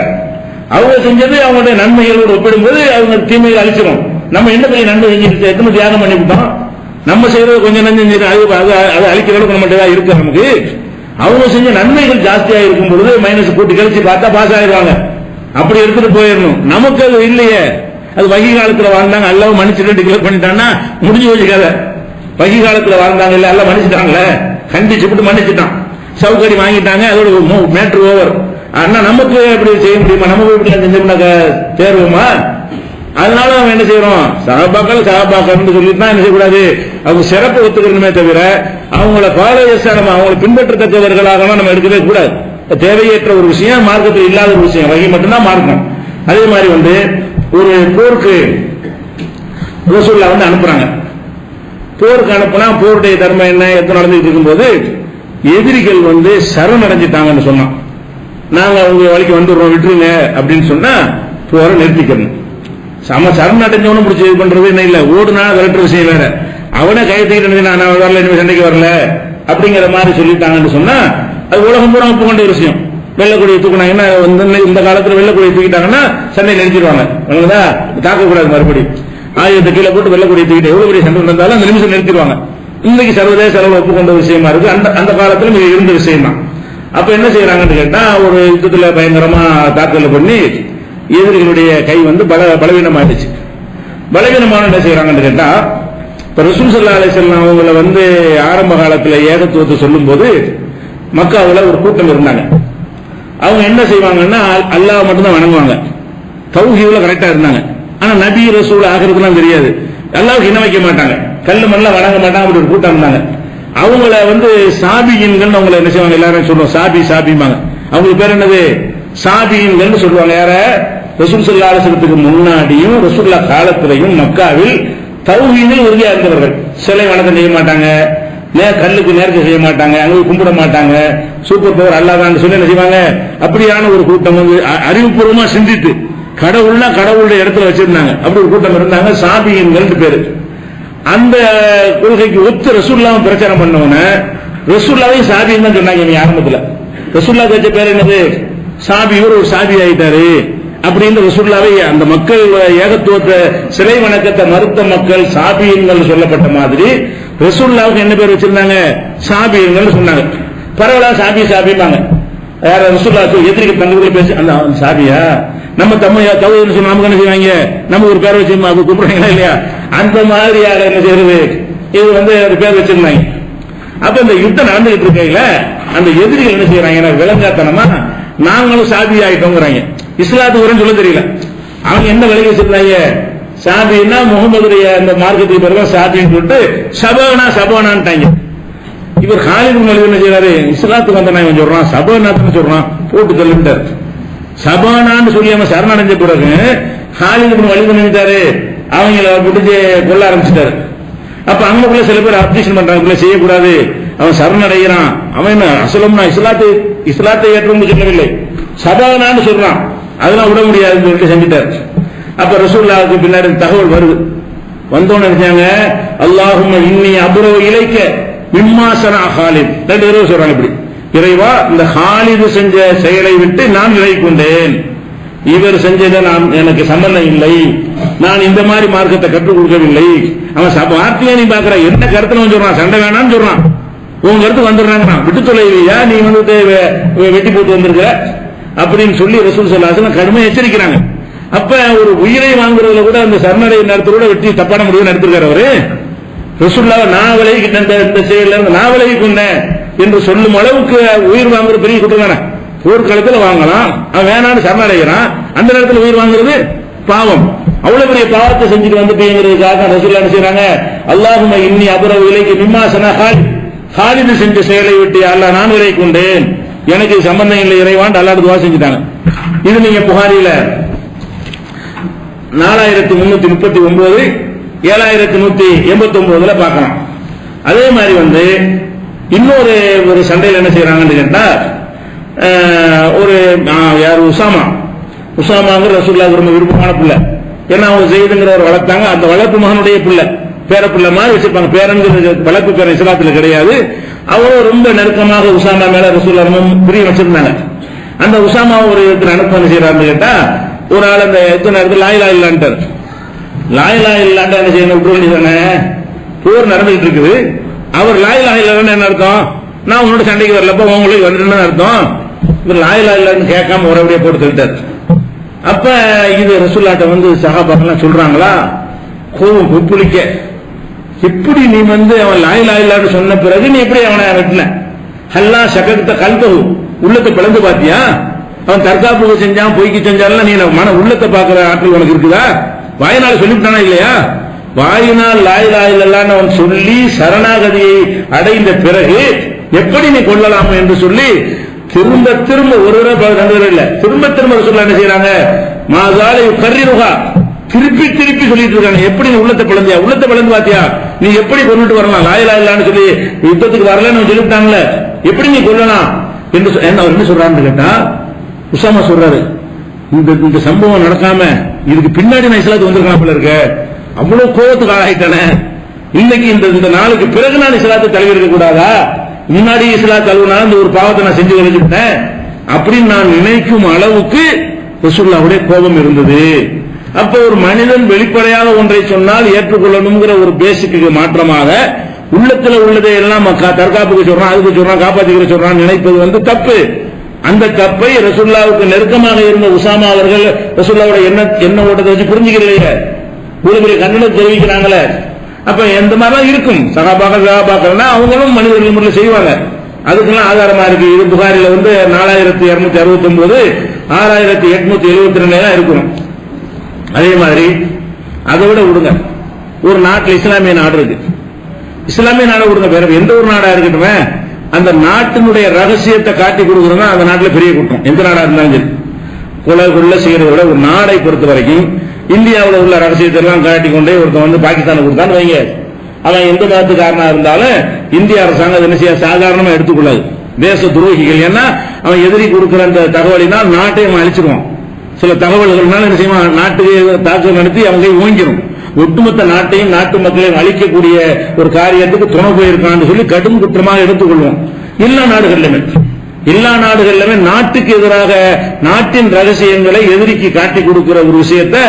அவங்க செஞ்சது அவங்களுடைய நன்மைகளோடு ஒப்பிடும்போது அவங்க தீமையை அழிச்சிடும். நம்ம என்ன பெரிய நன்மை செஞ்சிருக்கோம், எத்தனை தியாகம் பண்ணிவிட்டோம், நம்ம செய்யறது கொஞ்சம் நஞ்சு அதை அழிக்கிற அளவுக்கு நம்மகிட்ட தான் இருக்கு நமக்கு. அவங்க செஞ்ச நன்மைகள் ஜாஸ்தியா இருக்கும் பொழுது மைனஸ் கூட்டி கழிச்சு பார்த்தா பாஸ் ஆயிடுவாங்க. அப்படி எடுத்துட்டு போயிடணும். நமக்கு அது இல்லையே, அது வகி காலத்துல வாழ்ந்தாங்க, அல்ல மன்னிச்சுட்டு டிக்ளேர் பண்ணிட்டான்னா முடிஞ்சு வச்சு கதை. வகி காலத்துல வாழ்ந்தாங்க இல்ல, அல்ல மன்னிச்சுட்டாங்கல்ல, கண்டிச்சு மன்னிச்சுட்டான், சவுக்கடி வாங்கிட்டாங்க, அதோட மேட்ரு ஓவர். ஆனா நமக்கு எப்படி செய்ய முடியுமா, நம்ம எப்படி செஞ்சோம்னா தேர்வுமா? அதனால நம்ம என்ன செய்யறோம், சஹாபாக்கள் சொல்லிட்டு தான் என்ன செய்யக்கூடாது, அவங்க சிறப்பு ஒத்துக்கணுமே தவிர அவங்கள பாலயசாரம் அவங்களை பின்பற்றத்தக்கவர்களாக நம்ம எடுக்கவே கூடாது. தேவையற்ற ஒரு விஷயம், மார்க்கத்தில் இல்லாத ஒரு விஷயம், வகை மட்டும்தான் மார்க்கம். அதே மாதிரி வந்து ஒரு போருக்கு ரசூலுல்லாஹ் வந்து அனுப்புறாங்க. போருக்கு அனுப்புனா போருடைய தர்மம் என்ன, எத்தனை நடந்துட்டு இருக்கும்போது எதிரிகள் வந்து சரணடைஞ்சிட்டாங்கன்னு சொன்னான். நாங்க உங்க வழிக்கு வந்துடுறோம் விட்டுருங்க அப்படின்னு சொன்னா போற நிறுத்திக்கணும். சரணடைஞ்சவனும் பிடிச்சி இது பண்றது என்ன இல்ல, ஓடுனா விரட்டுற விஷயம் வேற. அவனை கையெழுத்திட்டு நான் வரல, இனிமே சண்டைக்கு வரல அப்படிங்கிற மாதிரி சொல்லிட்டாங்கன்னு சொன்னா அது உலகம் பூரா ஒப்புக்கொண்ட விஷயம். வெள்ளக்குடியை தூக்கினாங்கன்னா இந்த காலத்துல வெள்ளக்குடியை தூக்கிட்டாங்கன்னா சண்டை நிறுத்திடுவாங்க, தாக்கக்கூடாது. மறுபடியும் ஆயுதத்தை கீழே போட்டு வெள்ளக்குடியை தூக்கிட்டு எவ்வளவு பெரிய சண்டை இருந்தாலும் அந்த நிமிஷம் நிறுத்திடுவாங்க. இன்னைக்கு சர்வதேச அளவில் ஒப்புக்கொண்ட விஷயமா இருக்கு. அந்த காலத்துல மிக இருந்த விஷயம் தான். அப்ப என்ன செய்யறாங்கன்னு கேட்டா, ஒரு யுத்தத்துல பயங்கரமா தாக்கல் பண்ணி எதிரிகளுடைய கை பலவீனமாயிடுச்சு. பலவீனமான என்ன செய்யறாங்கன்னு கேட்டா, இப்ப ரசூல் ஸல்லல்லாஹு அலைஹி வஸல்லம் அவங்கள ஆரம்ப காலத்துல ஏகத்துவத்தை சொல்லும் போது மக்காவுல ஒரு கூட்டம் இருந்தாங்க. அவங்க என்ன செய்வாங்கன்னா அல்லாஹ் மட்டும்தான் வணங்குவாங்க, தௌஹீதுல கரெக்டா இருந்தாங்க. ஆனா நபி ரசூல் ஆகிறதுலாம் தெரியாது, அல்லாஹ்வுக்கு இணை வைக்க மாட்டாங்க, கல்லு மண்ணெல்லாம் வணங்க மாட்டாங்க. அப்படி ஒரு கூட்டம் இருந்தாங்க. அவங்கள சாபியின்கள் அவங்களை என்ன செய்வாங்க, எல்லாரும் சொல்லுவோம் சாபிம்பாங்க. அவங்களுக்கு பேர் என்னது, சாபியின்கள் சொல்லுவாங்க. யார? ரசூல் ஸல்லல்லாஹு அலைஹி வஸல்லத்துக்கு முன்னாடியும் ரசூலுல்லாஹ் காலத்திலையும் மக்காவில் தௌஹீதில் உறுதியா இருந்தவர்கள். சிலை வணக்கம் செய்ய மாட்டாங்க, கல்லுக்கு நேர்க்க செய்ய மாட்டாங்க, அங்க கும்பிட மாட்டாங்க, சூப்பர் பவர் அல்லாஹ்தான் சொல்லி என்ன செய்வாங்க. அப்படியான ஒரு கூட்டம் அறிவுபூர்வமா சிந்தித்து கடவுள்னா கடவுளுடைய இடத்துல வச்சிருந்தாங்க. அப்படி ஒரு கூட்டம் இருந்தாங்க, சாபியின்கள் பேரு. அந்த கொள்கைக்கு ஒத்து ரசூலுல்லாஹ் பிரச்சாரம் பண்ணவன ரசூலுல்லாஹை சாபின்னு தான் சொன்னாங்க. ஆரம்பத்தில் ரசூலுல்லாஹ் வச்ச பேர் என்னது, சாபி. ஒரு சாபி ஆயிட்டாரு அப்படின்னு ரசூலுல்லாஹை அந்த மக்கள் ஏகத்துவத்தை சிலை வணக்கத்தை மறுத்த மக்கள் சாபியின்கள் சொல்லப்பட்ட மாதிரி ரசூலுல்லாஹ்வுக்கு என்ன பேர் வச்சிருந்தாங்க, சாபியின்கள் சொன்னாங்க. பரவாயில்ல சாபிப்பாங்க. யார ரசூலுல்லாஹ் எதிரிக்கு தங்களுக்குள்ள பேசி அந்த சாபியா நம்ம தௌஹீத் சொன்னா நமக்கு என்ன செய்வாங்க, நம்ம ஒரு பேர் வச்சு கூப்பிடுறாங்களா இல்லையா, அந்த மாதிரி யார என்ன செய்யறது, இது ஒரு பேர் வச்சிருந்தாங்க. அப்ப இந்த யுத்தம் நடந்துகிட்டு இருக்கையில அந்த எதிரிகள் என்ன செய்யறாங்க, விளங்காத்தனமா நாங்களும் சாபி ஆயிட்டோங்கிறாங்க. இஸ்லாத்துக்கு வரும் சொல்ல தெரியல. அவங்க என்ன விலகி வச்சிருந்தாங்க, சாபின்னா முகமதுடைய அந்த மார்க்கத்துக்கு பிறகு சாபின்னு சொல்லிட்டு சபானான்ட்டாங்க. இவர் காலித் பின் வலீத் என்ன செய்யறாரு, இஸ்லாத்துக்கு வந்த நான் சொல்றான் சபானான்னு சொல்றான், போட்டு தள்ளிட்டார். சபானான்னு சொல்லி அவன் சரணடைஞ்ச பிறகு காலித் பின் வலீத் நினைத்தாரு, அவங்கள பிடிச்சு கொல்ல ஆரம்பிச்சிட்டாரு. அப்ப அங்கக்குள்ள சில பேர் அப்ஜெக்ஷன் பண்றாங்க, செய்யக்கூடாது, அவன் சரணடைகிறான், அவன் என்ன அசலம்னா இஸ்லாத்தை ஏற்றோம்னு சொல்லவில்லை, சபானான்னு சொல்றான், அதெல்லாம் விட முடியாதுன்னு சொல்லிட்டு செஞ்சுட்டார். அப்ப ரசூலுல்லாஹ்வுக்கு பின்னாடி தகவல் வருது. வந்தோன்னு நினைச்சாங்க, அல்லாஹும்ம இன்னி அப்ரவு இலைக்க மிம்மா ஸனா காலித். ரெண்டு தடவை சொல்றாங்க இப்படி, இறைவா இந்த காலித் செஞ்ச செயலை விட்டு நான் விலகி கொண்டேன், இவர் செஞ்சதை எனக்கு சம்பந்தம் இல்லை, நான் இந்த மாதிரி மார்க்கத்தை கற்றுக் கொடுக்கவில்லை. அவன் வார்த்தையை நீ பாக்குற, என்ன கருத்துல சொல்றான், சண்டை வேணாம்னு சொல்றான், உங்க கருத்து வந்துடுறாங்க, விட்டு தொலைவியா நீ வெட்டி போட்டு வந்திருக்க அப்படின்னு சொல்லி ரசூல் ஸல்லல்லாஹு அலைஹி வஸல்லம் கடுமையா எச்சரிக்கிறாங்க. அப்ப ஒரு உயிரை வாங்குறதுல கூட அந்த சரணடை நேரத்தோட வெட்டி தப்பான முடிவு எடுத்திருக்காரு அவரு. ரசூலுல்லாஹ் நான் விலகிக்கிட்ட இந்த செயல நான் விலகி கொண்டேன் என்று சொல்லும் அளவுக்கு உயிர் வாங்குற பெரிய குற்றம் தானே. போர்க்களத்தில் வாங்கலாம், அவன் வேணான்னு சரணடைகிறான், அந்த நேரத்தில் உயிர் வாங்குறது பாவம். அவ்வளவு பெரிய பாவத்தை செஞ்சுட்டு வந்துட்டீங்கிறதுக்காக ரசூலுல்லாஹ் என்ன செய்றாங்க, அல்லாஹும்ம இன்னி அப்ரவு இலைக்க மிம்மா ஸனா காலித் செஞ்ச செயலை விட்டு அல்லாஹ் நான் விலகி கொண்டேன், எனக்கு சம்பந்தம் இல்லை இறைவான் அல்லாஹ் துஆ செஞ்சுட்டாங்க. இது நீங்க புகாரில 4339 7189 பார்க்கலாம். அதே மாதிரி இன்னொரு சண்டையில் என்ன செய்யறாங்கன்னு கேட்டா, யார் உசாமாங்கிற ரசூலுல்லாஹ்வுக்கு ரொம்ப விருப்பமான பிள்ளை. ஏன்னா அவங்க ஜெயிதுங்கிறவர் வளர்த்தாங்க, அந்த வளர்ப்பு மகனுடைய பிள்ளை, பேரப்பிள்ளை மாதிரி வச்சிருப்பாங்க. பேரன்கிற வளர்ப்பு பேர இஸ்லாத்துல கிடையாது. அவரும் ரொம்ப நெருக்கமாக உசாமா மேல ரசூலுல்லாஹ் பிரியம் வச்சிருந்தாங்க. அந்த உசாமா ஒரு இடத்துல அனுப்பி செய்யறாருன்னு கேட்டா, ஒரு ஆள் அந்த எத்தனை இடத்துல லாயிலா இல்லான்ட்டார். லாயிலா இல்லாண்டா என்ன செய்யணும், விட்டு வேண்டியதானே, போர் நடந்துகிட்டு இருக்குது. அவர் லாயிலா இல்லைன்னு என்ன அர்த்தம், நான் உன்னோட சண்டைக்கு வரலப்ப உங்களுக்கு வந்துட்டு அர்த்தம். இவர் லாயிலா இல்லன்னு கேட்காம ஒரே போட்டு சொல்லிட்டார். அப்ப இது ரசூலுல்லாஹ்ட்ட சஹாபாக்கெல்லாம் சொல்றாங்களா, கோபம் கொப்புளிக்க, எப்படி நீ அவன் லாயிலா இல்லான்னு சொன்ன பிறகு நீ எப்படி அவனை வெட்டின, ஹல்லா சகத்த கல்பகு உள்ளத்தை பிளந்து பாத்தியா, அவன் தற்காப்புக்கு செஞ்சான் பொய்க்கு செஞ்சாலும் நீ மன உள்ளத்தை பாக்குற ஆற்றல் உனக்கு இருக்குதா, வாயினால் சொல்லிவிட்டானா இல்லையா, வாயினால் லாயிலா இல்லல்லான்னு அவன் சொல்லி சரணாகதியை அடைந்த பிறகு எப்படி நீ கொள்ளலாம் என்று சொல்லி திரும்ப திரும்ப ஒரு தடவை ரெண்டு தடவை இல்ல, திரும்ப திரும்ப ரசூலுல்லாஹ் என்ன செய்யறாங்க, மாசாலை கர்ரிருஹா திருப்பி திருப்பி சொல்லிட்டு இருக்காங்க, எப்படி நீ உள்ளத்தை பிளந்தியா, உள்ளத்தை பிளந்து பாத்தியா, நீ எப்படி கொண்டுட்டு வரலாம், லாயிலா இல்லான்னு சொல்லி யுத்தத்துக்கு வரலன்னு சொல்லிவிட்டாங்கல்ல, எப்படி நீ கொள்ளலாம் என்று என்ன சொல்றான்னு கேட்டா, உசாமா சொல்றாரு, இந்த சம்பவம் நடக்காம இதுக்கு பின்னாடி நான் இஸ்லாத்துக்கு வந்திருக்கலாம் போல இருக்க, அவ்வளவு கோபத்துக்கு ஆளாயிட்டானே, இன்னைக்கு இந்த நாளுக்கு பிறகு நான் இஸ்லாத்தை தழுவி இருக்க கூடாதா, முன்னாடி இஸ்லாத் தழுவினாலும் இந்த ஒரு பாவத்தை நான் செஞ்சு வச்சுட்டேன் அப்படின்னு நான் நினைக்கும் அளவுக்கு ரசூலுல்லாஹ்வுடைய கோபம் இருந்தது. அப்ப ஒரு மனிதன் வெளிப்படையாக ஒன்றை சொன்னால் ஏற்றுக்கொள்ளணுங்கிற ஒரு பேசிக்கு மாற்றமாக உள்ளத்துல உள்ளதை எல்லாம் தற்காப்புக்கு சொல்றான், அதுக்கு சொல்றான், காப்பாத்திக்கிற சொல்றான் நினைப்பது தப்பு. அந்த தப்பை ரசூலுல்லாஹ்வுக்கு நெருக்கமாக இருந்த உசாமா அவர்கள் ரசூலுல்லாஹ்வுடைய என்ன ஓட்டத்தை வச்சு புரிஞ்சுக்கிறீங்க, ஒரு பெரிய கண்டனம் தெரிவிக்கிறாங்களே. அப்ப எந்த மாதிரிலாம் இருக்கும் சகாபாக்கள்னா அவங்களும் மனிதர்கள் முறையில் செய்வாங்க, அதுக்கெல்லாம் ஆதாரமா இருக்கு. இது புகாரில 4269 6872 இருக்கணும். அதே மாதிரி அதை விட விடுங்க, ஒரு நாட்டில் இஸ்லாமிய நாடு இருக்கு, இஸ்லாமிய நாடு விடுங்க, வேற எந்த ஒரு நாடா இருக்கட்டும், அந்த நாட்டினுடைய ரகசியத்தை காட்டி கொடுக்கறதுனா அந்த நாட்டில் பெரிய குற்றம். எந்த நாடா இருந்தாலும் சரி, கொலை செய்யறத விட ஒரு நாடை பொறுத்த வரைக்கும் இந்தியாவில் உள்ள ரகசியத்தை எல்லாம் காட்டி கொண்டே ஒருத்தன் பாகிஸ்தானுக்கு கொடுத்தான்னு வைங்க, அவன் எந்த நாட்டுக்காரனா இருந்தாலும் இந்திய அரசாங்கம் என்ன செய்ய சாதாரணமா எடுத்துக்கொள்ளாது, தேச துரோகிகள். ஏன்னா அவன் எதிரி கொடுக்கிற அந்த தகவலினால் நாட்டை அவன் அழிச்சிருவான். சில தகவல்கள்னால என்ன செய்வான், நாட்டுக்கு தாக்குதல் நடத்தி அவங்க ஓங்கிடும். ஒட்டுமொத்த நாட்டையும் நாட்டு மக்களையும் அழிக்கக்கூடிய ஒரு காரியத்துக்கு துணை போயிருக்கான்னு சொல்லி கடும் குற்றமாக எடுத்துக்கொள்வோம். எல்லா நாடுகளிலுமே நாட்டுக்கு எதிராக நாட்டின் ரகசியங்களை எதிரிக்கு காட்டி கொடுக்கிற ஒரு விஷயத்தை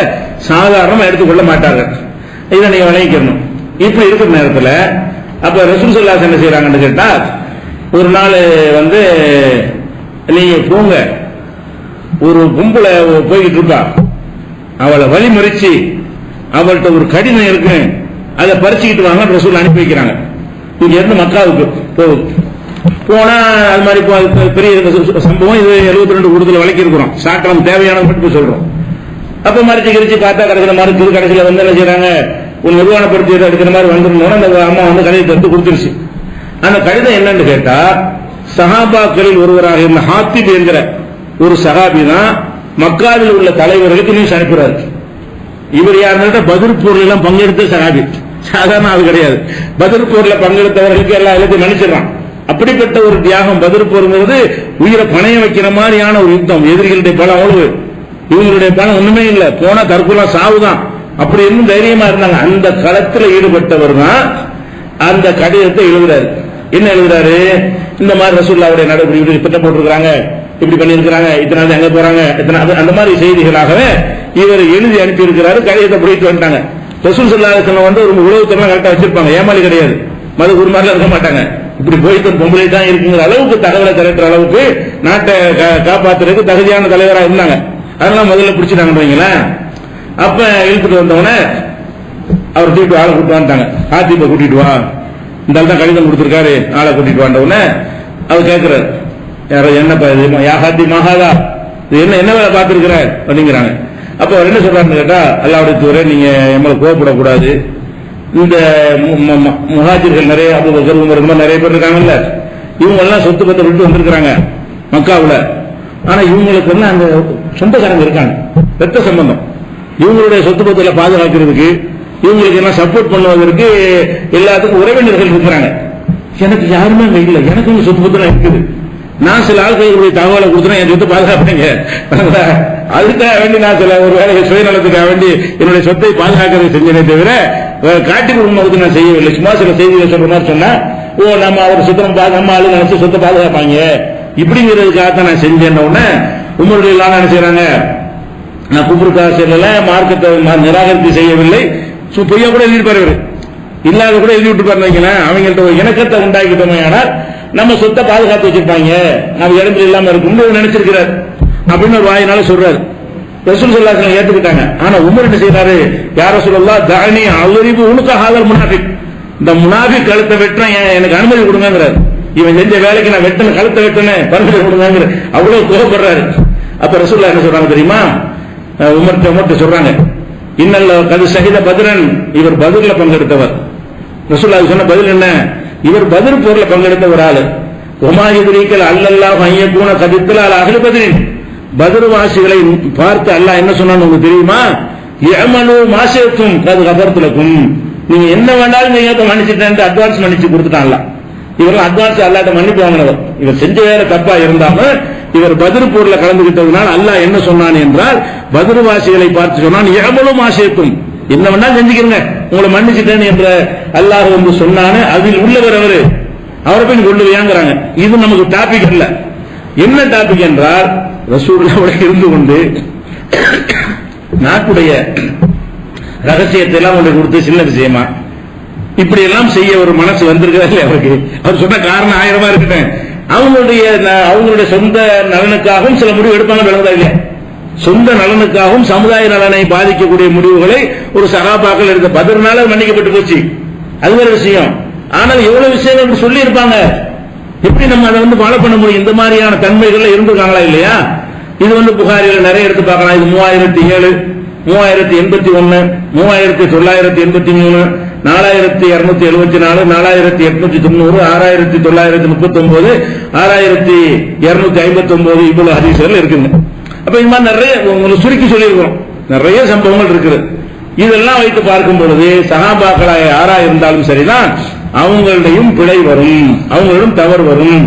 சாதாரணமா எடுத்துக்கொள்ள மாட்டார்கள். இதை நீங்க விளைவிக்கணும். இப்படி இருக்கிற நேரத்தில் அப்ப ரசூல் ஸல்லல்லாஹு அலைஹி வஸல்லம் என்ன செய்யறாங்கன்னு கேட்டா, ஒரு நாள் நீங்க போங்க, ஒரு பொம்பளை போய்கிட்டு இருப்பா, அவளை வழிமறிச்சு அவள்கிட்ட ஒரு கடிதம் இருக்கு, அதை பறிச்சுக்கிட்டு வாங்க ரசூல் அனுப்பி வைக்கிறாங்க. இங்க இருந்து மக்காவுக்கு போகுது. போனா அது மாதிரி பெரிய சம்பவம். இது 72 கூடுதல் வழக்கி இருக்கிறோம், சாக்கலம் தேவையான மட்டும் சொல்றோம். அப்ப மறைச்சு கிரிச்சு பார்த்தா கடைசியில் மறுத்து கடைசியில் என்ன செய்யறாங்க, ஒரு நிர்வாணப்படுத்தி எடுக்கிற மாதிரி வந்துருந்தோம். அந்த அம்மா கடிதத்தை எடுத்து கொடுத்துருச்சு. அந்த கடிதம் என்னன்னு கேட்டா, சஹாபாக்களில் ஒருவராக இருந்த ஹாத்திப் என்கிற ஒரு சஹாபி தான் மக்காவில் உள்ள தலைவர்களுக்கு நியூஸ் அனுப்புறாரு. இவர் யாருன்னா பத்ர் போர்ல எல்லாம் பங்கெடுத்த சஹாபி, சாதாரண ஆள் கிடையாது. பத்ர் போர்ல பங்கெடுத்தவர்களுக்கு எல்லாத்தையும் மன்னிச்சிடறான். அப்படிப்பட்ட ஒரு தியாகம் பத்ர் போருங்கிறது உயிரை பணைய வைக்கிற மாதிரியான ஒரு யுத்தம். எதிரிகளுடைய பலம் அவ்வளவு, இவங்களுடைய பலம் ஒண்ணுமே இல்லை, போனா தற்கொலை சாவுதான். அப்படி இன்னும் தைரியமா இருந்தாங்க. அந்த களத்தில் ஈடுபட்டவர் தான் அந்த கடிதத்தை எழுதுறாரு. என்ன எழுதுறாரு, இந்த மாதிரி ரசூலுல்லாஹ்வுடைய நடவடிக்கை திட்டம் போட்டிருக்காங்க, இப்படி பண்ணிருக்கிறாங்க, இத்தனை நாள் எங்க போறாங்க, அந்த மாதிரி செய்திகளாகவே இவர் எழுதி அனுப்பி இருக்கிறாரு. கடிதத்தை போயிட்டு வந்துட்டாங்க. ரசூல் ஸல்லல்லாஹு அலைஹி வஸல்லம் ஒரு உளவுத்தெல்லாம் கரெக்டா வச்சிருப்பாங்க, ஏமாளி கிடையாது, மது குருமாரில் இருக்க மாட்டாங்க. இப்படி போயிட்டு பொம்பளை தான் இருக்குங்கிற அளவுக்கு தகவலை திரட்டுற அளவுக்கு நாட்டை காப்பாத்துறதுக்கு தகுதியான தலைவராக இருந்தாங்க. அதனால முதல்ல பிடிச்சிட்டாங்கன்னு வைங்களேன். அப்ப இழுத்துட்டு வந்தவன அவர் தூக்கிட்டு ஆளை கூட்டு வந்துட்டாங்க. ஹாத்திபை கூட்டிட்டு வா, இந்த ஆள் தான் கடிதம் கொடுத்திருக்காரு, ஆளை கூட்டிட்டு வந்தவன அவர் கேட்கிறார், யாரோ என்னப்பா இது, யா ஹாத்தி மகாதா, இது என்ன வேலை பார்த்திருக்கிற அப்படிங்கிறாங்க. அப்ப அவர் என்ன சொல்றாருன்னு கேட்டா, அல்லாஹ்வுடைய தூதரே, நீங்க எம்மளை கோவப்படக்கூடாது, இந்த முஹாஜிர்கள் நிறைய அபூபக்கர் உமர் நிறைய பேர் இருக்காங்கல்ல, இவங்க எல்லாம் சொத்து பத்தை விட்டு வந்திருக்கிறாங்க மக்காவுல. ஆனா இவங்களுக்கு அந்த சொந்தக்காரங்க இருக்காங்க, ரத்த சம்பந்தம். இவங்களுடைய சொத்து பத்தில பாதுகாக்கிறதுக்கு, இவங்களுக்கு எல்லாம் சப்போர்ட் பண்ணுவதற்கு எல்லாத்துக்கும் உறவினர்கள் இருக்கிறாங்க. எனக்கு யாருமே அங்க இல்லை, எனக்கு இந்த சொத்து பத்திரம் இருக்குது. நான் சில ஆட்களுடைய தகவலை கொடுத்தேன், என் சொத்து பாதுகாப்பீங்க, அதுக்காக வேண்டி நான் சில ஒரு வேலை சுயநலத்துக்காக வேண்டி என்னுடைய சொத்தை பாதுகாக்கிறது செஞ்சேனே தவிர காட்டி கொடுக்கும் நான் செய்யவில்லை. சும்மா சில செய்திகளை சொல்ற மாதிரி சொன்னா, ஓ நம்ம அவர் சுத்தம் நம்ம ஆளு நினைச்சு சொத்தை பாதுகாப்பாங்க இப்படிங்கிறதுக்காகத்தான் நான் செஞ்சேன். உமர்கள் எல்லாம் என்ன செய்யறாங்க, நான் குபுருக்காக செல்லல, மார்க்கத்தை நிராகரித்து செய்யவில்லை, பொய்யா கூட எழுதிட்டு பாரு, இல்லாத கூட எழுதி விட்டு பாருங்க. அவங்கள்ட்ட ஒரு இணக்கத்தை உண்டாக்கிட்டோமே, ஆனால் நம்ம சொத்தை பாதுகாத்து வச்சிருப்பாங்க, நம்ம இடத்துல இல்லாம இருக்கும் நினைச்சிருக்கிறார் அப்படின்னு ஒரு வாயினால சொல்றாரு. ரசூல் ஸல்லல்லாஹு அலைஹி வஸல்லம் ஏத்துக்கிட்டாங்க. ஆனா உமர் என்ன செய்யறாரு, யா ரசூலல்லாஹ் தஅனி அல்ரிபு உன்க ஹாதல் முனாஃபிக், இந்த முனாஃபிக் கழுத்தை வெட்டறேன், எனக்கு அனுமதி கொடுங்கங்கறாரு. இவன் செஞ்ச வேலைக்கு நான் வெட்டன கழுத்தை வெட்டனே பர்மிஷன் கொடுங்கங்கற அவ்வளவு கோபப்படுறாரு. அப்ப ரசூலுல்லாஹ் என்ன சொல்றாங்க தெரியுமா, உமர்ட்ட சொல்றாங்க, இன்னல்ல கது ஷஹீத பத்ரன், இவர் பத்ர்ல பங்கெடுத்தவர். ரசூலுல்லாஹ் சொன்ன பதில் என்ன, இவர் பத்ர் போர்ல பங்கெடுத்த ஒரு ஆளு. ஒமா யுத்ரீகல் அல்லல்லாஹு அய்யகுன கதித்தல அல அஹ்லி பத்ரின், பத்ர் வாசிகளை பார்த்து அல்லாஹ் என்ன சொன்னான்னு உங்களுக்கு தெரியுமா, யமனு மாஷித்தும் கது கபர்துலகும், நீங்க என்ன வேண்டாலும் நீங்க மன்னிச்சிட்டேன், அட்வான்ஸ் மன்னிச்சு கொடுத்துட்டான். இவரெல்லாம் அட்வான்ஸ் அல்லாஹ்ட்ட மன்னிப்பு வாங்கினவர். இவர் செஞ்ச வேற தப்பா இருந்தாலும் இவர் பத்ர் போர்ல கலந்துகிட்டதுனால் அல்லாஹ் என்ன சொன்னான் என்றால், பத்ருவாசிகளை பார்த்து சொன்னான், எவ்வளவு ஆசைக்கும் என்ன வேணா செஞ்சுக்கிறங்க, உங்களை மன்னிச்சுட்டேன் என்ற அல்லாஹ் வந்து சொன்னானே, அதில் உள்ளவர் அவரை போய் கொள்ளுவையாங்கிறாங்க. இது நமக்கு டாபிக் இல்ல. என்ன டாபிக் என்றால், ரசூலுல்லாஹ் இருந்து கொண்டு நாட்டுடைய ரகசியத்தை எல்லாம் கொண்டு கொடுத்து சின்ன விஷயமா இப்படி எல்லாம் செய்ய ஒரு மனசு வந்திருக்கிறா இல்லையா அவருக்கு? அவர் சொன்ன காரணம் 1000 இருக்கட்டும், அவங்களுடைய சொந்த நலனுக்காகவும் சில முடிவு எடுப்பாங்க, விளங்குதா இல்லையா? சொந்த நலனுக்காகவும் சமுதாய நலனை பாதிக்கக்கூடிய முடிவுகளை ஒரு சகாபாக்கள் எடுத்த. பத்ர்னால மன்னிக்கப்பட்டு போச்சு, அது வேற விஷயம். ஆனால் எவ்வளவு விஷயங்கள் சொல்லி இருப்பாங்க, எப்படி நம்ம அதை வந்து ஃபாலோ பண்ண முடியும்? இந்த மாதிரியான தன்மைகள் இருந்திருக்காங்களா இல்லையா? இது வந்து புகாரில நிறைய எடுத்து பார்க்கலாம். இது 3007, 3081, 3983, 4274, 4890, 6939, 6259 இவ்வளவு ஹதீஸ்கள் இருக்குங்க. அப்ப இந்த மாதிரி நிறைய உங்களுக்கு சுருக்கி சொல்லியிருக்கிறோம், நிறைய சம்பவங்கள் இருக்குது. இதெல்லாம் வைத்து பார்க்கும் பொழுது சஹாபாக்களாக யாரா இருந்தாலும் சரிதான், அவங்களிடையும் பிழை வரும், அவங்களிடம் தவறு வரும்.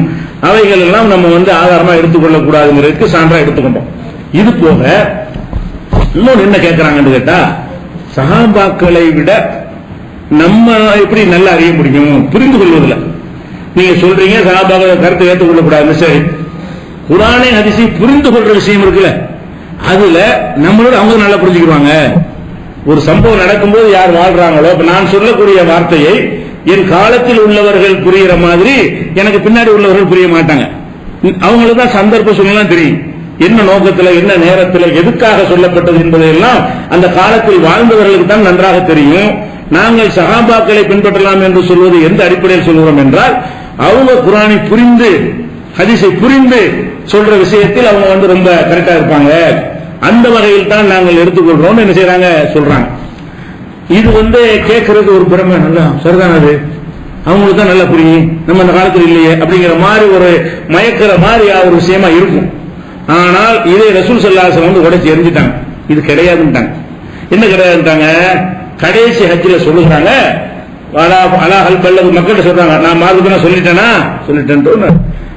அவைகள் எல்லாம் நம்ம வந்து ஆதாரமா எடுத்துக்கொள்ளக் கூடாதுங்கிறதுக்கு சான்றா எடுத்துக்கொண்டோம். இது போக இன்னொன்று என்ன கேட்கிறாங்கன்னு கேட்டா, சஹாபாக்களை விட நம்ம எப்படி நல்லா அறிய முடியும் புரிந்து கொள்வதில்லை. நீங்க சொல்றீங்க சஹாபாக்கள் கருத்தை ஏற்றுக்கொள்ள கூடாது, சரி, குர்ஆனை ஹதீஸை புரிந்து கொள்ற விஷயம் இருக்குல்ல, அதுல நம்மளோட அவங்க நல்லா புரிஞ்சுக்குவாங்க. ஒரு சம்பவம் நடக்கும்போது யார் வாழ்றாங்களோ, இப்ப நான் சொல்லக்கூடிய வார்த்தையை என் காலத்தில் உள்ளவர்கள் புரிகிற மாதிரி எனக்கு பின்னாடி உள்ளவர்கள் புரிய மாட்டாங்க. அவங்களுக்கு தான் சந்தர்ப்ப சூழ்நிலை தெரியும், என்ன நோக்கத்தில், என்ன நேரத்தில், எதுக்காக சொல்லப்பட்டது என்பதையெல்லாம் அந்த காலத்தில் வாழ்ந்தவர்களுக்கு தான் நன்றாக தெரியும். நாங்கள் சஹாபாக்களை பின்பற்றலாம் என்று சொல்வது எந்த அடிப்படையில் சொல்கிறோம் என்றால், அவங்க குர்ஆனை புரிந்து ஹதீஸை புரிந்து சொல்ற விஷயத்தில் அவங்க வந்து ரொம்ப கரெக்டா இருப்பாங்க. அந்த வகையில் தான் நாங்கள் எடுத்துக்கொள்றோம். என்ன செய்யறாங்க சொல்றாங்க. இது வந்து கேட்கறது ஒரு பிரமை, நல்லா சரிதான், அது அவங்களுக்கு தான் நல்லா புரியும், நம்ம அந்த காலத்தில் இல்லையே அப்படிங்கிற மாதிரி ஒரு மயக்கிற மாதிரி ஒரு விஷயமா இருக்கும். ஆனால் இதை ரசூல் ஸல்லல்லாஹு அலைஹி வஸல்லம் வந்து உடைச்சு எரிஞ்சிட்டாங்க. இது கிடையாதுன்ட்டாங்க. என்ன கிடையாதுன்ட்டாங்க? கடைசி ஹஜ்ஜில சொல்லுகிறாங்க, அலாஹல் பல்லகு மக்கள்கிட்ட சொல்றாங்க, நான் மார்க்கத்தை சொல்லிட்டேனா, சொல்லிட்டேன்.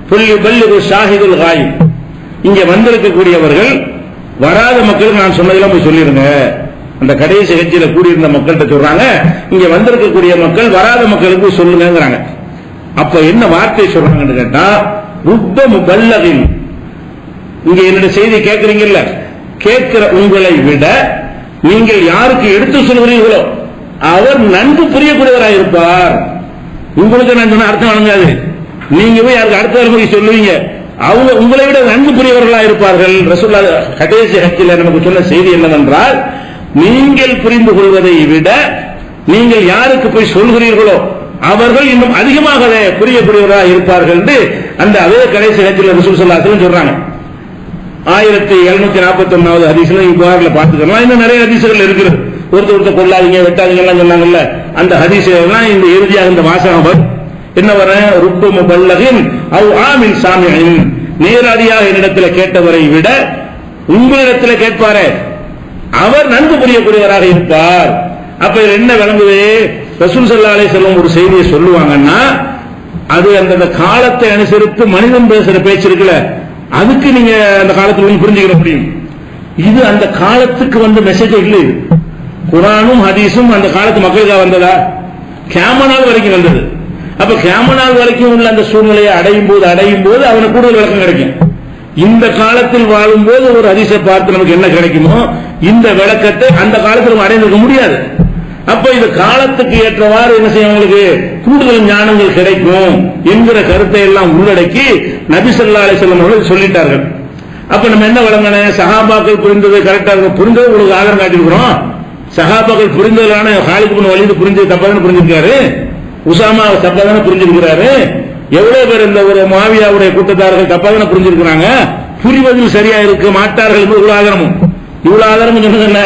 புல்லி பல்லுகு ஷாஹிதுல் காயிப், இங்க வந்திருக்கக்கூடியவர்கள் வராத மக்களுக்கு நான் சொன்னதெல்லாம் போய் சொல்லிருங்க. அந்த கடைசி ஹஜ்ஜில கூடியிருந்த மக்கள்கிட்ட சொல்றாங்க, இங்க வந்திருக்கக்கூடிய மக்கள் வராத மக்களுக்கு சொல்லுங்கிறாங்க. அப்ப என்ன வார்த்தை சொல்றாங்கன்னு கேட்டா, ருப்ப முபல்லகின், இங்க என்னுடைய செய்தி கேட்கறீங்கல்ல, கேட்கிற உங்களை விட நீங்கள் யாருக்கு எடுத்து சொல்கிறீர்களோ அவர் நன்கு புரியக்கூடியவராக இருப்பார். உங்களுக்கு நான் சொன்ன அர்த்தம் வழங்காது, நீங்க போய் யாருக்கு அடுத்த தலைமுறை சொல்லுவீங்க, அவங்க உங்களை விட நன்கு புரியவர்களாக இருப்பார்கள். ரசூலுல்லாஹ் கடைசி ஹஜ்ஜில நமக்கு சொன்ன செய்தி என்னவென்றால், நீங்கள் புரிந்து கொள்வதை விட நீங்கள் யாருக்கு போய் சொல்கிறீர்களோ அவர்கள் இன்னும் அதிகமாக புரியக்கூடியவராக இருப்பார்கள் என்று அந்த அதே கடைசி ஹஜ்ஜில ரசூல் ஸல்லல்லாஹு அலைஹி வஸல்லம் சொல்றாங்க. 1741வது ஹதீஸ்ல புகார்ல பார்த்துக்கலாம். இன்னும் நிறைய ஹதீஸ்கள் இருக்குது. ஒருத்தர் கொள்ளாதீங்க, வெட்டாதீங்க எல்லாம் சொன்னாங்கல்ல, அந்த ஹதீஸ்லாம் இந்த இறுதியாக இந்த வாசகம் என்ன வர, ருப்பு முபல்லகின் அவ் ஆமின் சாமியின், நேரடியாக என்னிடத்தில் கேட்டவரை விட உங்களிடத்தில் கேட்பாரே அவர் நன்கு புரியக்கூடியவராக இருப்பார். அப்ப என்ன விளங்குது? ரசூல் ஸல்லல்லாஹு அலைஹி வஸல்லம் ஒரு செய்தியை சொல்லுவாங்கன்னா அது அந்த காலத்தை அனுசரித்து மனிதன் பேசுற பேச்சு இருக்குல்ல, அதுக்கு நீங்க அந்த காலத்துல புரிஞ்சுக்கிற முடியும். இது அந்த காலத்துக்கு வந்த மெசேஜ் இல்லை. குர்ஆனும் ஹதீஸும் அந்த காலத்து மக்களுக்காக வந்ததா? கியாமத் நாள் வரைக்கும் வந்தது. அப்ப கியாமத் நாள் வரைக்கும் உள்ள அந்த சூழ்நிலையை அடையும் போது அவனுக்கு கூடுதல் விளக்கம் கிடைக்கும். இந்த காலத்தில் வாழும் போது ஒரு ஹதீஸை பார்த்து நமக்கு என்ன கிடைக்குமோ இந்த விளக்கத்தை அந்த காலத்தில் அடைந்திருக்க முடியாது. அப்ப இது காலத்துக்கு ஏற்றவாறு என்ன செய்யும், அவங்களுக்கு கூடுதல் ஞானங்கள் கிடைக்கும் என்கிற கருத்தை எல்லாம் உள்ளடக்கி நபி ஸல்லல்லாஹு அலைஹி வஸல்லம் அவர்கள் சொல்லிட்டார்கள். அப்ப நம்ம என்ன விளங்கணும்? சஹாபாக்கள் புரிந்தது கரெக்டா இருக்கும், புரிந்தது உங்களுக்கு ஆதாரம் காட்டியிருக்கிறோம். சஹாபாக்கள் புரிந்ததான காலித் இப்னு வலீத் புரிஞ்சது தப்பாதான புரிஞ்சிருக்காரு, உசாமா தப்பாதான புரிஞ்சிருக்கிறாரு, எவ்வளவு பேர் இந்த ஒரு முஆவியாவுடைய கூட்டத்தார்கள் தப்பாதான புரிஞ்சிருக்கிறாங்க. புரிவதில் சரியா இருக்க மாட்டார்கள் என்று இவ்வளவு ஆதாரமும் சொன்னது.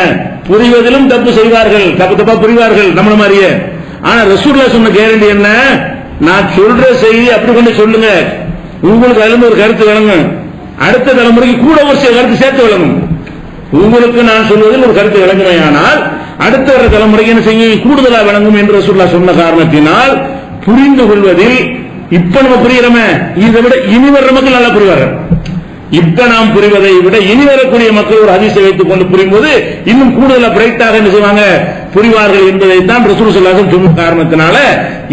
புரிவதிலும் தப்பு செய்வார்கள், தப்பா புரிவார்கள் நம்மள மாதிரியே. ஆனா ரசூலுல்லாஹ் சொன்ன கேரண்டி என்ன? நான் சொல்ற செய்தி அப்படி கொண்டு சொல்லுங்க, உங்களுக்கு அதுல ஒரு கருத்து விளங்கும், அடுத்த தலைமுறைக்கு கூட ஒரு கருத்து சேர்த்து விளங்கும். உங்களுக்கு நான் சொல்வதில் ஒரு கருத்து விளங்குமே, ஆனால் அடுத்த தலைமுறைக்கு என்ன செய்ய கூடுதலா விளங்கும் என்று ரசூலுல்லாஹ் சொன்ன காரணத்தினால் புரிந்து கொள்வதில் இப்ப நம்ம புரிகிறோமே, இதை விட இனி வர்ற மக்கள் நல்லா புரிவார்கள். இப்ப நாம் புரிவதை விட இனி வரக்கூடிய மக்கள் ஒரு ஹதீஸை வைத்துக் கொண்டு புரியும்போது இன்னும் கூடுதலா பிரைட்டாக என்ன செய்வாங்க புரிவார்கள் என்பதைத்தான் ரசூல் ஸல்லல்லாஹு அலைஹி வஸல்லம் சொன்ன காரணத்தினால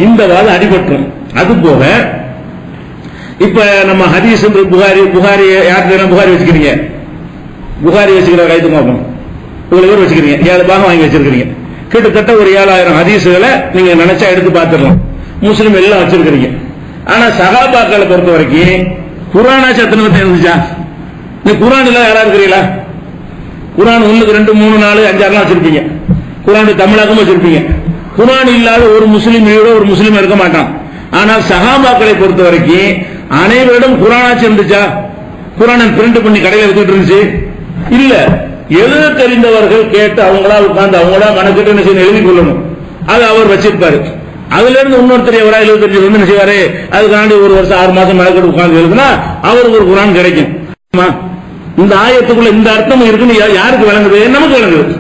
இந்த வாதம் அடிபட்டுரும். அது போக இப்ப நம்ம ஹதீஸ் புகாரி யாருக்கு புகாரி வச்சுக்கிறீங்க, புகாரி வச்சுக்கிற கைது பார்ப்போம். இவ்வளவு பேர் வச்சுக்கிறீங்க, 7 பாகம் வாங்கி வச்சிருக்கீங்க. கிட்டத்தட்ட ஒரு 7000 ஹதீஸுகளை நீங்க நினைச்சா எடுத்து பார்த்துடலாம். முஸ்லிம் எல்லாம் வச்சிருக்கிறீங்க. ஆனா சஹாபாக்களை பொறுத்த வரைக்கும் குர்ஆனாச்சு எத்தனை இருந்துச்சா? இந்த குர்ஆன் எல்லாம் யாரா இருக்கிறீங்களா? குர்ஆன் 1, 2, 3, 4, 5, 6 வச்சிருப்பீங்க. குர்ஆன் தமிழாக்கம் வச்சிருப்பீங்க. குர்ஆன் இல்லாத ஒரு முஸ்லீம் ஒரு முஸ்லீம் இருக்க மாட்டான். ஆனால் சஹாபாக்களை பொறுத்த வரைக்கும் அனைவரிடம் குர்ஆனாச்சு இருந்துச்சா? குர்ஆனை பிரிண்ட் பண்ணி கடையில் வித்துட்டு இருந்துச்சு இல்ல. எழுத தெரிந்தவர்கள் கேட்டு அவங்களா உட்கார்ந்து அவங்களா மனக்கிட்டு என்ன செய்யணும், எழுதி கொள்ளணும். அது அவர் வச்சிருப்பாரு. அதுல இருந்து இன்னொருத்தர் எவரா எழுத தெரிஞ்சது வந்து என்ன செய்வாரு, அதுக்காண்டி ஒரு வருஷம் 6 மாசம் மனக்கிட்டு உட்கார்ந்து எழுதுனா அவருக்கு ஒரு குர்ஆன் கிடைக்கும். இந்த ஆயத்துக்குள்ள இந்த அர்த்தம் இருக்குன்னு யாருக்கு விளங்குது? நமக்கு விளங்குது.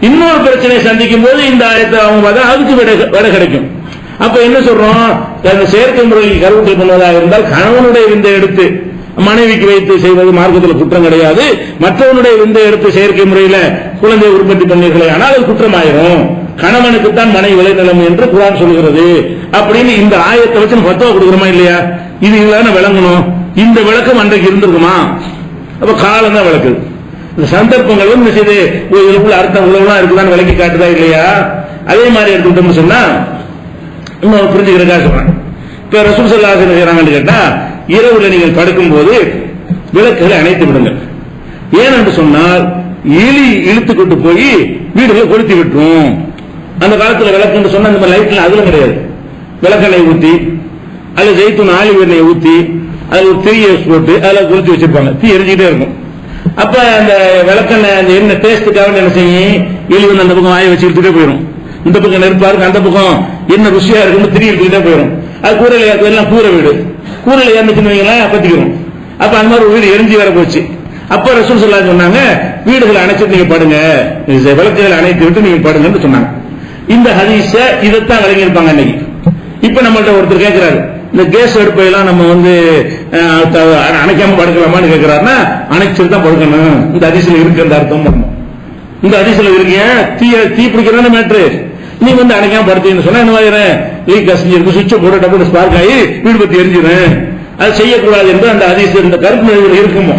இன்னொரு பிரச்சனையை சந்திக்கும் போது இந்த ஆயத்தை அவங்க பார்த்தா அதுக்கு விட கிடைக்கும். அப்ப என்ன சொல்றோம், செயற்கை முறையில் கருவுற்று பண்ணுவதாக இருந்தால் கணவனுடைய விந்தை எடுத்து மனைவிக்கு வைத்து செய்வது மார்க்கத்தில் குற்றம் கிடையாது. மற்றவனுடைய விந்தை எடுத்து செயற்கை முறையில குழந்தை உற்பத்தி பண்ணீர்களே ஆனால் அது குற்றமாயிரும். கணவனுக்குத்தான் மனைவி விளைநிலம் என்று குர்ஆன் சொல்கிறது அப்படின்னு இந்த ஆயத்தை வச்சு ஃபத்வா கொடுக்கிறோமா இல்லையா? இது இல்லைன்னு விளங்கணும். இந்த விளக்கம் அன்றைக்கு இருந்திருக்குமா? அப்ப காலம் தான் விளக்குது. இந்த சந்தர்ப்பங்கள் வந்து செய்து இதுக்குள்ள அர்த்தம் உழவுலாம் இருக்குதான்னு விளக்கி காட்டுதா இல்லையா? அதே மாதிரி எடுத்துக்கிட்டோம்னு சொன்னா இன்னும் புரிஞ்சுக்கிறதுக்காக சொல்றேன். இப்ப ரசூல் ஸல்லல்லாஹு அலைஹி வஸல்லம் செய்றாங்கன்னு கேட்டா, இரவுல நீங்கள் படுக்கும் போது விளக்குகளை அணைத்து விடுங்கள். ஏனென்று சொன்னால் எலி இழுத்து கொண்டு போய் வீடுகளை கொளுத்தி விட்டுரும். அந்த காலத்துல விளக்குன்னு சொன்னா இந்த லைட்ல அதுல கிடையாது. விளக்கெண்ணெய் ஊத்தி அதுல ஜெய்தூன் ஆலிவ் எண்ணெய் ஊத்தி அதுல ஒரு தீயை போட்டு அதுல கொளுத்தி வச்சிருப்பாங்க. தீ எரிஞ்சுக்கிட்டே இருக்கும். அப்ப அந்த விளக்கெண்ணெய் அந்த என்ன டேஸ்டுக்காக என்ன செய்யும், எலி வந்து அந்த பக்கம் வாயை வச்சுக்கிட்டே போயிடும். இந்த பக்கம் நெருப்பா இருக்கு, அந்த பக்கம் என்ன ருசியா இருக்குன்னு திரி எடுத்துக்கிட்டே போயிடும். அது கூரையில எல்லாம் கூரை வீடு, கூரையில ஏந்துச்சுன்னு வைங்களேன் பத்திக்கிறோம். அப்ப அந்த மாதிரி ஒரு வீடு எரிஞ்சு வர போச்சு. அப்ப ரசூல் ஸல்லல்லாஹு அலைஹி வஸல்லம் சொன்னாங்க, வீடுகளை அணைச்சிட்டு நீங்க படுங்க, விளக்குகளை அணைத்து விட்டு நீங்க படுங்கன்னு சொன்னாங்க. இந்த ஹதீஸ இதைத்தான் விளங்கி இருப்பாங்க அன்னைக்கு. இப்ப நம்மள்ட்ட ஒருத்தர் கேட்கிறாரு, இந்த கேஸ் அடுப்பை எல்லாம் நம்ம வந்து அணைக்காம படுக்கலாமான்னு கேட்கிறாருன்னா, அணைச்சிட்டு தான் படுக்கணும். இந்த ஹதீஸ்ல இருக்கு அந்த அர்த்தம் பண்ணணும். இந்த ஹதீஸ்ல இருக்கீங்க தீ பிடிக்கிறதான மேட்ரு, நீ வந்து அணைக்காம படுத்தீங்கன்னு சொன்னா என்ன மாதிரி லீக் கசிஞ்சிருக்கு, சுவிட்சை போட்டு டப்பு ஸ்பார்க் ஆகி வீடு பத்தி எரிஞ்சிடும். அது செய்யக்கூடாது என்று அந்த ஹதீஸ் இந்த கருப்பு நிலையில் இருக்குமோ.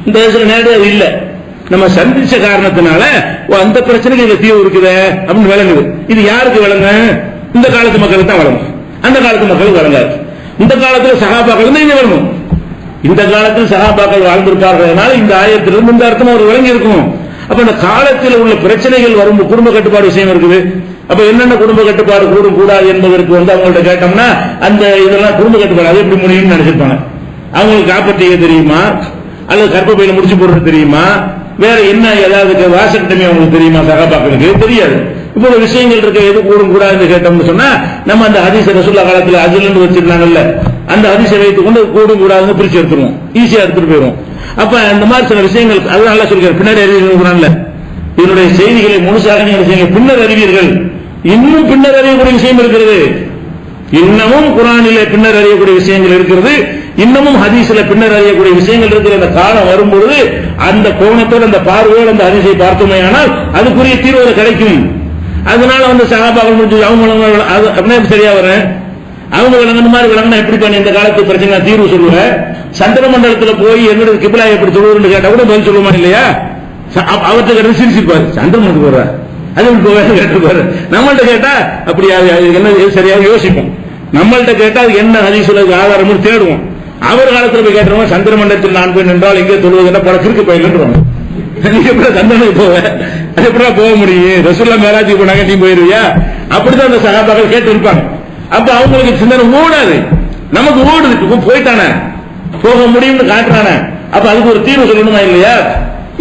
இந்த ஹதீஸ்ல நேரடி அது இல்ல. நம்ம சந்திச்ச காரணத்தினால அந்த பிரச்சனைக்கு இந்த தீவு இருக்குது அப்படின்னு விளங்குது. இது யாருக்கு விளங்க? இந்த காலத்து மக்களுக்கு தான் விளங்கும், அந்த காலத்து மக்களுக்கு விளங்காது. இந்த காலத்துல சஹாபாக்கள் தான் இங்க விளங்கும். இந்த காலத்தில் சஹாபாக்கள் வாழ்ந்திருப்பார்கள், இந்த ஆயத்திலிருந்து இந்த அர்த்தம் அவர் விளங்கி இருக்கும். அப்ப இந்த காலத்தில் உள்ள பிரச்சனைகள் வரும், குடும்ப கட்டுப்பாடு விஷயம் இருக்குது. அப்ப என்னென்ன குடும்ப கட்டுப்பாடு கூடும் கூடாது என்பதற்கு வந்து அவங்கள்ட்ட கேட்டோம்னா அந்த இதெல்லாம் குடும்ப கட்டுப்பாடு அது எப்படி முடியும்னு நினைச்சிருப்பாங்க. அவங்களுக்கு காப்பீட்டு தெரியுமா, அல்லது கர்ப்பப்பையில முடிச்சு போடுறது தெரியுமா, வேற என்ன ஏதாவது வாசகட்டமே அவங்களுக்கு தெரியுமா? சகாபாக்களுக்கு தெரியாது. இப்போ விஷயங்கள் இருக்க எது கூடும் கூடாதுன்னு கேட்டோம்னு சொன்னா நம்ம அந்த ஹதீஸ ரசூலுல்லாஹ் காலத்துல அஜில் வச்சிருந்தாங்கல்ல, அந்த ஹதீஸை வைத்துக் கொண்டு கூடும் கூடாதுன்னு பிரிச்சு எடுத்துருவோம், ஈஸியா எடுத்துட்டு போயிடும். அப்ப இந்த மாதிரி சில விஷயங்கள் அது நல்லா சொல்லிருக்காரு. பின்னாடி அறிவிக்கிறான்ல, இதனுடைய செய்திகளை முழுசாக நீங்க பின்னர் அறிவீர்கள். இன்னும் பின்னர் அறியக்கூடிய விஷயம் இருக்கிறது, இன்னமும் குர்ஆனிலே பின்னர் அறியக்கூடிய விஷயங்கள் இருக்கிறது, இன்னமும் ஹதீஸ்ல பின்னர் அறியக்கூடிய விஷயங்கள் இருக்கிற அந்த காலம் வரும்பொழுது அந்த கோணத்தோடு அந்த பார்வையோடு அந்த ஹதீஸை பார்த்தோமே ஆனால் அதுக்குரிய தீர்வு கிடைக்கும். அதனால வந்து சஹாபாக்கள் முடிஞ்சு அவங்க சரியா வர அவங்க விளங்குன மாதிரி விளங்கினா எப்படி பண்ணி இந்த காலத்து பிரச்சனை தீர்வு சொல்லுவேன். சந்திர மண்டலத்துல போய் எங்களுக்கு கிபிலா எப்படி சொல்லுவது கேட்டா கூட பதில் சொல்லுமா இல்லையா? அவர்கிட்ட சிரிச்சிருப்பாரு, சந்திர மண்டலத்துக்கு வர்ற அது கேட்டிருப்பாரு. நம்மள்ட்ட கேட்டா அப்படி என்ன சரியாக யோசிப்போம். நம்மள்ட்ட கேட்டா அது என்ன ஹதீஸ்ல ஆதாரம் தேடுவோம். அவர் காலத்துல போய் கேட்டுருவோம், சந்திர மண்டலத்தில் நான் போய் நின்றால் எங்கே தொழுவதுன்னா பல கிறுக்கு பயிலுன்றோம். நீங்க எப்படி சந்திரனுக்கு போவ, அது எப்படா போக முடியும்? ரசூலுல்லாஹ் மேராஜுக்கு போனாங்க, நீ போயிருவியா? அப்படிதான் அந்த சஹாபாக்கள் கேட்டு இருப்பாங்க. அப்ப அவங்களுக்கு சிந்தனை ஓடாது, நமக்கு ஓடுது. போயிட்டானே போக முடியும்னு காட்டுறானே, அப்ப அதுக்கு ஒரு தீர்வு சொல்லணுமா இல்லையா?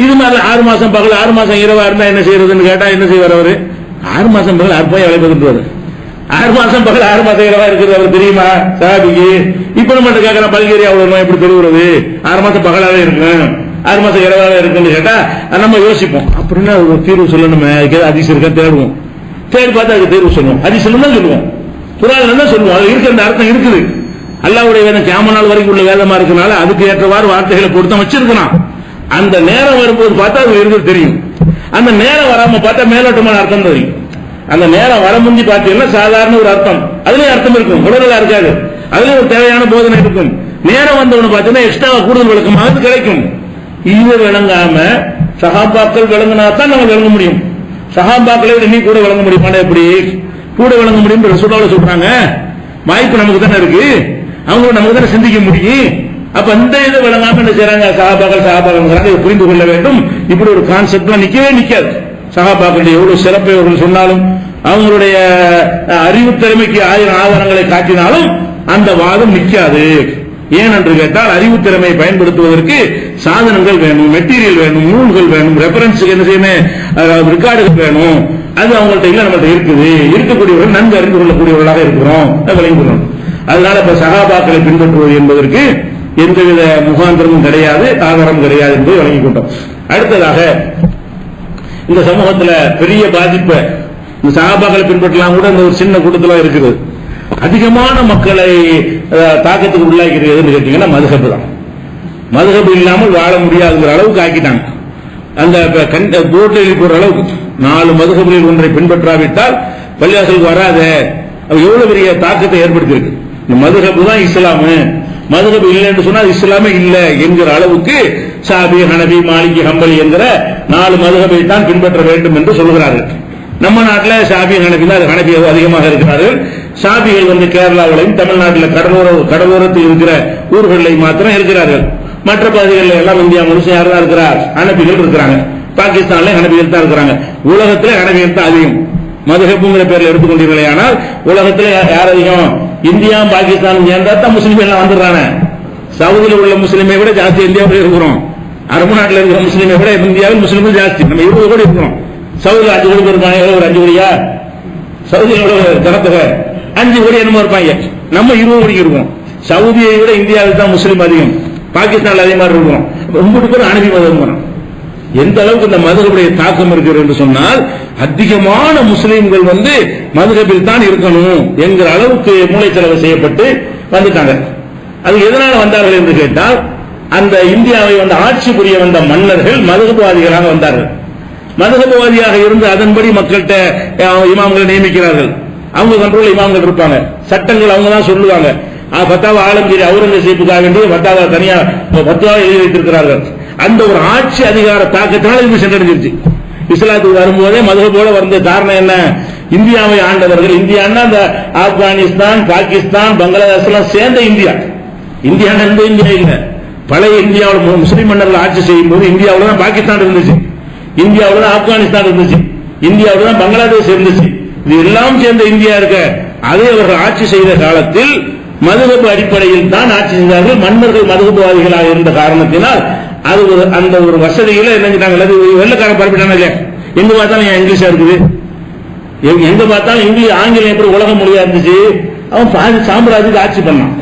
இது மாதிரி 6 மாசம் பகல் 6 மாசம் இரவா இருந்தா என்ன செய்யறதுன்னு கேட்டா என்ன செய்வார் அவரு? 6 மாசம் பகல் 6 வேலை பார்த்துட்டு 6 மாசம் பகல் 6 மாசம் இரவா இருக்கிறது அவர் தெரியுமா சாபிக்கு? இப்ப நம்ம கேட்கற பல்கேரியா அவ்வளவு எப்படி தெரியுறது? 6 மாசம் பகலாவே இருக்கு, 6 மாசம் இரவாவே இருக்குன்னு கேட்டா நம்ம யோசிப்போம். அப்படின்னா ஒரு தீர்வு சொல்லணுமே, அதிசயம் இருக்கா தேடுவோம், தேடி பார்த்து அதுக்கு தீர்வு சொல்லுவோம். அதிசயம் தான் சொல்லுவோம், குர்ஆன்ல தான் சொல்லுவோம். அது இருக்கு, அந்த அர்த்தம் இருக்குது. அல்லாஹ்வுடைய வேதம் கியாமத் நாள் வரைக்கும் உள்ள வேதமா இருக்கனால அதுக்கு ஏற்றவாறு வார்த்தைகளை கொடுத்து வச்சிருக்கலாம். அந்த நேரம் வரும்போது பார்த்தா அது இருக்கு தெரியும். அந்த நேரம் வராம பார்த்தா மேலோட்டமான அர்த்தம் தெரியும். அந்த நேரம் வர முந்தி பார்த்தீங்கன்னா சாதாரண ஒரு அர்த்தம், அதுலயும் அர்த்தம் இருக்கும், உடனே இருக்காது, அதுலயும் ஒரு தேவையான போதனை இருக்கும். நேரம் வந்தவனு பார்த்தீங்கன்னா எக்ஸ்ட்ரா கூடுதல் விளக்கமாக கிடைக்கும். இது விளங்காம சஹாபாக்கள் விளங்கினா தான் நம்ம விளங்க முடியும். சஹாபாக்களை விட நீ கூட விளங்க முடியுமா? எப்படி கூட விளங்க முடியும்? ரசூலுல்லாஹ் சொல்றாங்க, வாய்ப்பு நமக்கு தானே இருக்கு, அவங்க நமக்கு தானே சிந்திக்க முடியும். அப்ப இந்த இதை விளங்காம என்ன செய்யறாங்க? சஹாபாக்கள் புரிந்து கொள்ள வேண்டும். இப்படி ஒரு கான்செப்ட்லாம் நிக்கவே நிக்காது. சஹாபாக்களுடைய எவ்வளவு சிறப்பை அவர்கள் சொன்னாலும், அவங்களுடைய அறிவு திறமைக்கு 1000 ஆதாரங்களை காட்டினாலும் அந்த வாதம் நிக்காது. ஏன் என்று கேட்டால் அறிவு திறமையை பயன்படுத்துவதற்கு சாதனங்கள் வேணும், மெட்டீரியல் வேணும், நூல்கள் வேணும், ரெஃபரன்ஸுக்கு என்ன செய்யணும், ரெக்கார்டுகள் வேணும். அது அவங்கள்ட்ட இல்ல, நம்மள்ட்ட இருக்குது. இருக்கக்கூடியவர்கள் நன்கு அறிந்து கொள்ளக்கூடியவர்களாக இருக்கிறோம், விளங்குகிறோம். அதனால இப்ப சஹாபாக்களை பின்பற்றுவது என்பதற்கு எந்தவித முகாந்திரமும் கிடையாது, ஆதாரம் கிடையாது என்பதை வழங்கிக் கொண்டோம். அடுத்ததாக இந்த சமூகத்துல பெரிய பாதிப்பை இந்த சஹாபாக்களை பின்பற்றலாம் கூட இந்த ஒரு சின்ன கூட்டத்தில் இருக்கிறது. அதிகமான மக்களை தாக்கத்துக்கு உள்ளாக்கிறது கேட்டீங்கன்னா மதுஹப் தான். மதுஹப் இல்லாமல் வாழ முடியாதுங்கிற அளவுக்கு ஆக்கிட்டாங்க. அந்த போர்டில் எழுதி போற அளவுக்கு 4 மதுஹப்களில் ஒன்றை பின்பற்றாவிட்டால் பள்ளிவாசலுக்கு வராத, எவ்வளவு பெரிய தாக்கத்தை ஏற்படுத்தியிருக்கு. இந்த மதுஹப் தான் இஸ்லாமு, மதுஹப் இல்லை என்று சொன்னால் இஸ்லாமே இல்லை என்கிற அளவுக்கு ஷாஃபி, ஹனபி, மாலிகி, ஹம்பலி என்கிற 4 மதுஹபை தான் பின்பற்ற வேண்டும் என்று சொல்கிறார்கள். நம்ம நாட்டில் ஷாஃபி, ஹனபி அதிகமாக இருக்கிறார்கள். ஷாஃபிகள் கேரளாவிலையும் தமிழ்நாட்டில் கடலோரத்தில் இருக்கிற ஊர்களில் மாத்திரம் இருக்கிறார்கள். மற்ற பகுதிகளில் எல்லாம் இந்தியா முழுசும் யார் தான் இருக்கிறார்? ஹனபிகள் இருக்கிறாங்க. பாகிஸ்தான்ல ஹனபிகள் தான் இருக்கிறாங்க. உலகத்தில் ஹனபிகள் தான் அதிகம். மதுஹப்ங்கிற பேரில் எடுத்துக்கொண்டீர்களே, ஆனால் உலகத்தில் யார் அதிகம்? இந்தியா பாகிஸ்தான் சேர்ந்தா தான் முஸ்லீம்கள் எல்லாம் வந்துடுறாங்க. சவுதியில் உள்ள முஸ்லீமை விட ஜாஸ்தி இந்தியாவில் இருக்கிறோம். அரபு நாட்டில் இருக்கிற முஸ்லீமை விட இந்தியாவில் முஸ்லீம்கள் ஜாஸ்தி. நம்ம 20 கோடி இருக்கிறோம். சவுதியில் 5 கோடி இருப்பாங்க. ஒரு 5 கோடியா? சவுதியில் ஜனத்தொகை 5 கோடி என்னமோ இருப்பாங்க. நம்ம 20 கோடிக்கு இருக்கோம். சவுதியை விட இந்தியாவில் தான் முஸ்லீம் அதிகம், பாகிஸ்தான்ல அதே மாதிரி இருக்கிறோம். ரொம்ப பேர் ஹனபி மதம். எந்த அளவுக்கு இந்த மதுஹபுடைய தாக்கம் இருக்கிறது என்று சொன்னால், அதிகமான முஸ்லீம்கள் மதுஹபில் தான் இருக்கணும் என்கிற அளவுக்கு மூளைச்சலவை செய்யப்பட்டு வந்துட்டாங்க. அது எதனால வந்தார்கள் என்று கேட்டால், அந்த இந்தியாவை ஆட்சி புரிய வந்த மன்னர்கள் மதுஹப்வாதிகளாக வந்தார்கள். மதுஹப்வாதியாக இருந்து அதன்படி மக்கள்கிட்ட இமாம்களை நியமிக்கிறார்கள். அவங்க கண்ட்ரோல் இமாம்கள் இருப்பாங்க. சட்டங்கள் அவங்க தான் சொல்லுவாங்க. ஃபத்தாவா ஆலம்கீரி அவுரங்கசீப்புக்காக வேண்டிய ஃபத்தாவா தனியா ஃபத்வா எழுதி வைத்திருக்கிறார்கள். அந்த ஒரு ஆட்சி அதிகார தாக்கத்தினால் இது சென்றடைஞ்சிருச்சு. இஸ்லாத்துக்கு வரும்போதே மதுஹபோட வந்த காரணம் என்ன? இந்தியாவை ஆண்டவர்கள், இந்தியான்னா அந்த ஆப்கானிஸ்தான், பாகிஸ்தான், பங்களாதேஷ் எல்லாம் சேர்ந்த இந்தியா. இந்தியா எந்த இந்தியா இல்ல. பழைய இந்தியாவில் முஸ்லீம் மன்னர்கள் ஆட்சி செய்யும் போது இந்தியாவில் தான் பாகிஸ்தான் இருந்துச்சு, இந்தியாவில் தான் ஆப்கானிஸ்தான் இருந்துச்சு, இந்தியாவில் தான் பங்களாதேஷ் இருந்துச்சு. இது எல்லாம் சேர்ந்த இந்தியா இருக்க. அதை அவர்கள் ஆட்சி செய்த காலத்தில் மதுஹப் அடிப்படையில் தான் ஆட்சி செய்தார்கள். மன்னர்கள் மதுஹப்வாதிகளாக இருந்த காரணத்தினால் அது அந்த ஒரு வசதிகளை என்ன செஞ்சாங்க, வெள்ளக்காரன் பரப்பிட்டாங்க இல்லையா? எங்க பார்த்தாலும் இங்கிலீஷா இருக்குது, எங்க பார்த்தாலும் இங்கிலீஷ் ஆங்கிலம் எப்படி உலக மொழியா இருந்துச்சு. அவன் பாதி சாம்ராஜ்யத்தை ஆட்சி பண்ணான்.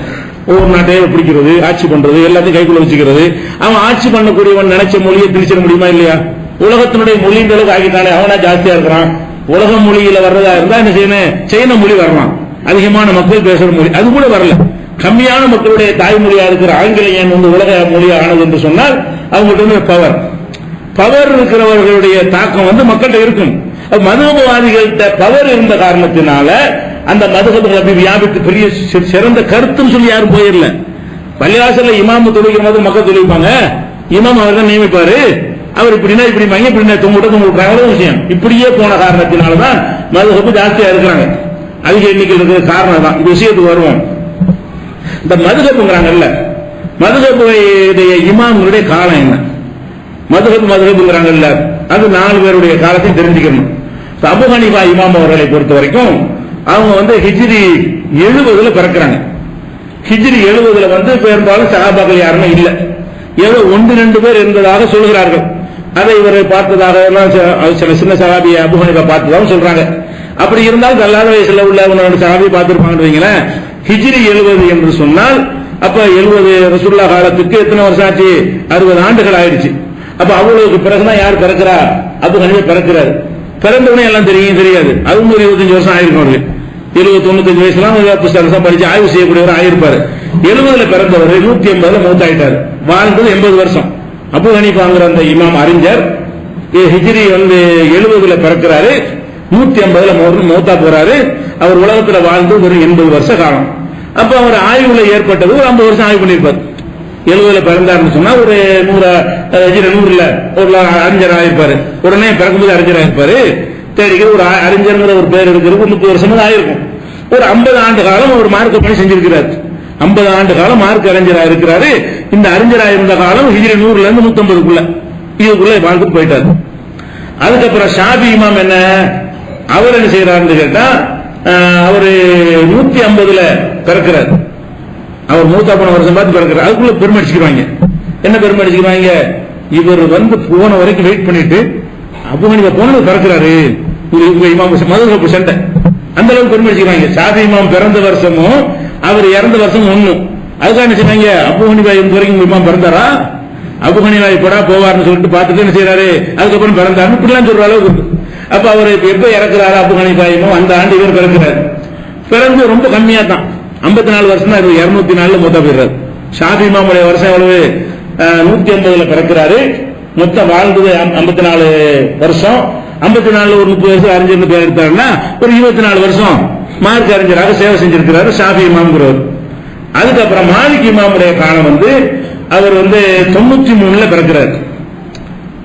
ஒவ்வொரு நாட்டையும் பிடிக்கிறது, ஆட்சி பண்றது, எல்லாத்தையும் கைக்குள்ள வச்சுக்கிறது. அவன் ஆட்சி பண்ணக்கூடியவன் நினைச்ச மொழியை பிரிச்சிட முடியுமா இல்லையா? உலகத்தினுடைய மொழின்ற அளவுக்கு ஆகிட்டானே, அவனா ஜாஸ்தியா இருக்கிறான். உலக மொழியில வர்றதா இருந்தா என்ன செய்யணும்? சைன மொழி வரலாம், அதிகமான மக்கள் பேசுற மொழி. அது கூட வரல. கம்மியான மக்களுடைய தாய்மொழியா இருக்கிற ஆங்கிலேயன் உலக மொழியா ஆனது என்று சொன்னால் அவங்கள்ட்ட பவர் இருக்கிறவர்களுடைய தாக்கம் மக்கள்கிட்ட இருக்கும். மதுஹப்வாதிகள்கிட்ட பவர் இருந்த காரணத்தினால அந்த மதுஹப் வியாபித்து பெரிய சிறந்த கருத்துன்னு சொல்லி யாரும் போயிடல. பள்ளிவாசல்ல இமாம் தொழுகிற மாதிரி மக்கள் தொழுவிப்பாங்க. இமாம் அவர் தான் நியமிப்பாரு. அவர் இப்படின்னா இப்படி மங்க இப்படி தொங்கிட்டாங்க விஷயம். இப்படியே போன காரணத்தினாலதான் மதுஹப் ஜாஸ்தியா இருக்கிறாங்க, அதிக எண்ணிக்கை இருக்கிற காரணம் தான். இந்த விஷயத்துக்கு வருவோம். இந்த மதுஹப்ங்கிறாங்கல்ல, மதுஹபுடைய இமாம்களுடைய காலம் என்ன? மதுஹப்ங்கிறாங்கல்ல, அது 4 பேருடைய காலத்தை தெரிஞ்சுக்கணும். அபூ ஹனீஃபா இமாம் அவர்களை பொறுத்த வரைக்கும் அவங்க ஹிஜ்ரி 70 பிறக்கிறாங்க. ஹிஜ்ரி 70 பெரும்பாலும் சஹாபாக்கள் யாருமே இல்ல, ஏதோ 1-2 பேர் இருந்ததாக சொல்கிறார்கள். அதை இவரை பார்த்ததாக சில சின்ன சஹாபி அபூ ஹனீஃபா பார்த்ததாக சொல்றாங்க. அப்படி இருந்தால் தள்ளாத வயசுல உள்ள 1-2 சஹாபி பார்த்திருப்பாங்கன்னு வைங்களேன். ஹிஜ்ரி 70 என்று சொன்னால் அப்ப 70 ரசூலுல்லாஹ் காலத்துக்கு எத்தனை வருஷம் ஆச்சு? 60 ஆண்டுகள் ஆயிடுச்சு. அப்ப அவ்வளவுக்கு பிறகுதான் யார் பிறக்கிறா? அபூ ஹனீஃபா பிறக்கிறார். பிறந்தவனே எல்லாம் தெரியாது. அதுவும் ஒரு 25 வருஷம் ஆயிருக்கும். அவருக்கு 70-95 வயசுலாம் புத்தகம் படிச்சு ஆய்வு செய்யக்கூடியவர் ஆயிருப்பாரு. 70 பிறந்தவர் 180 மௌத்தாயிட்டார். வாழ்ந்தது 80 வருஷம். அபூ ஹனீஃபாங்கிற அந்த இமாம் அறிஞர் ஹிஜ்ரி 70 பிறக்கிறாரு, 180 மௌத்தா போறாரு. அவர் உலகத்துல வாழ்ந்து ஒரு 80 வருஷ காலம். அப்ப அவர் ஆய்வுல ஏற்பட்டது ஒரு 50 வருஷம் ஆய்வு பண்ணிருப்பார். 70 பிறந்தாருன்னு சொன்னா ஒரு 100 ஒரு அறிஞர் ஆயிருப்பாரு. உடனே பிறக்கும்போது அறிஞர் ஆயிருப்பாரு. தேடிக்கிற ஒரு அறிஞர்ங்கிற ஒரு பேர் இருக்கிறது 30 வருஷம் ஆயிருக்கும். ஒரு 50 ஆண்டு காலம் ஒரு மார்க்க பணி செஞ்சிருக்கிறார். 50 ஆண்டு காலம் மார்க்க அறிஞராக இருக்கிறாரு. இந்த அறிஞராக இருந்த காலம் ஹிஜ்ரி 100 இருந்து 150 இதுக்குள்ள வாழ்ந்துட்டு போயிட்டாரு. அதுக்கப்புறம் ஷாபி இமாம் என்ன, அவர் என்ன செய்யறாருன்னு கேட்டா, அவரு 150 பிறக்கிறார். அவர் 150 வருஷம் பார்த்து பிறக்கிறார். அதுக்குள்ள பெருமை அடிச்சுக்கிறாங்க. என்ன பெருமை அடிச்சுக்கிறாங்க, இவர் போன வரைக்கும் வெயிட் பண்ணிட்டு அபூ ஹனீஃபா போன பிறக்கிறாரு இமாம் மதுஹப் சண்டை, அந்த அளவுக்கு பெருமை அடிச்சுக்கிறாங்க. ஷாபி இமாம் பிறந்த வருஷமும் அவர் இறந்த வருஷம் ஒண்ணும். அதுக்காக என்ன செய்வாங்க, அபூ ஹனீஃபா இந்த வரைக்கும் இமாம் பிறந்தாரா, அபூ ஹனீஃபா இப்படா போவார்னு சொல்லிட்டு பார்த்துட்டு என்ன செய்யறாரு, அதுக்கப்புறம் பிறந்தாரு இப்படிலாம் சொல்ற அளவுக்கு. அப்ப அவர் எப்ப இறக்குறாரு அபூ ஹனீஃபா இமாம், அந்த ஆண்டு இவர் பிறக்கிறார். பிறந்து ரொம்ப கம்மியா தான் 54 வருஷம் தான், 204 மொத்தா போயிடுறாரு. ஷாபி இமாமுடைய வருஷம் எவ்வளவு, 180 பிறக்கிறாரு. மொத்தம் வாழ்ந்தது 54 வருஷம். 54 ஒரு 30 வருஷம் அறிஞர் பேர் எடுத்தாருன்னா ஒரு 24 வருஷம் மார்க் அறிஞராக சேவை செஞ்சிருக்கிறாரு ஷாபி இமாம்ங்கிறவர். அதுக்கப்புறம் மாலிக் இமாமுடைய காலம் அவர் 93 பிறக்கிறார்.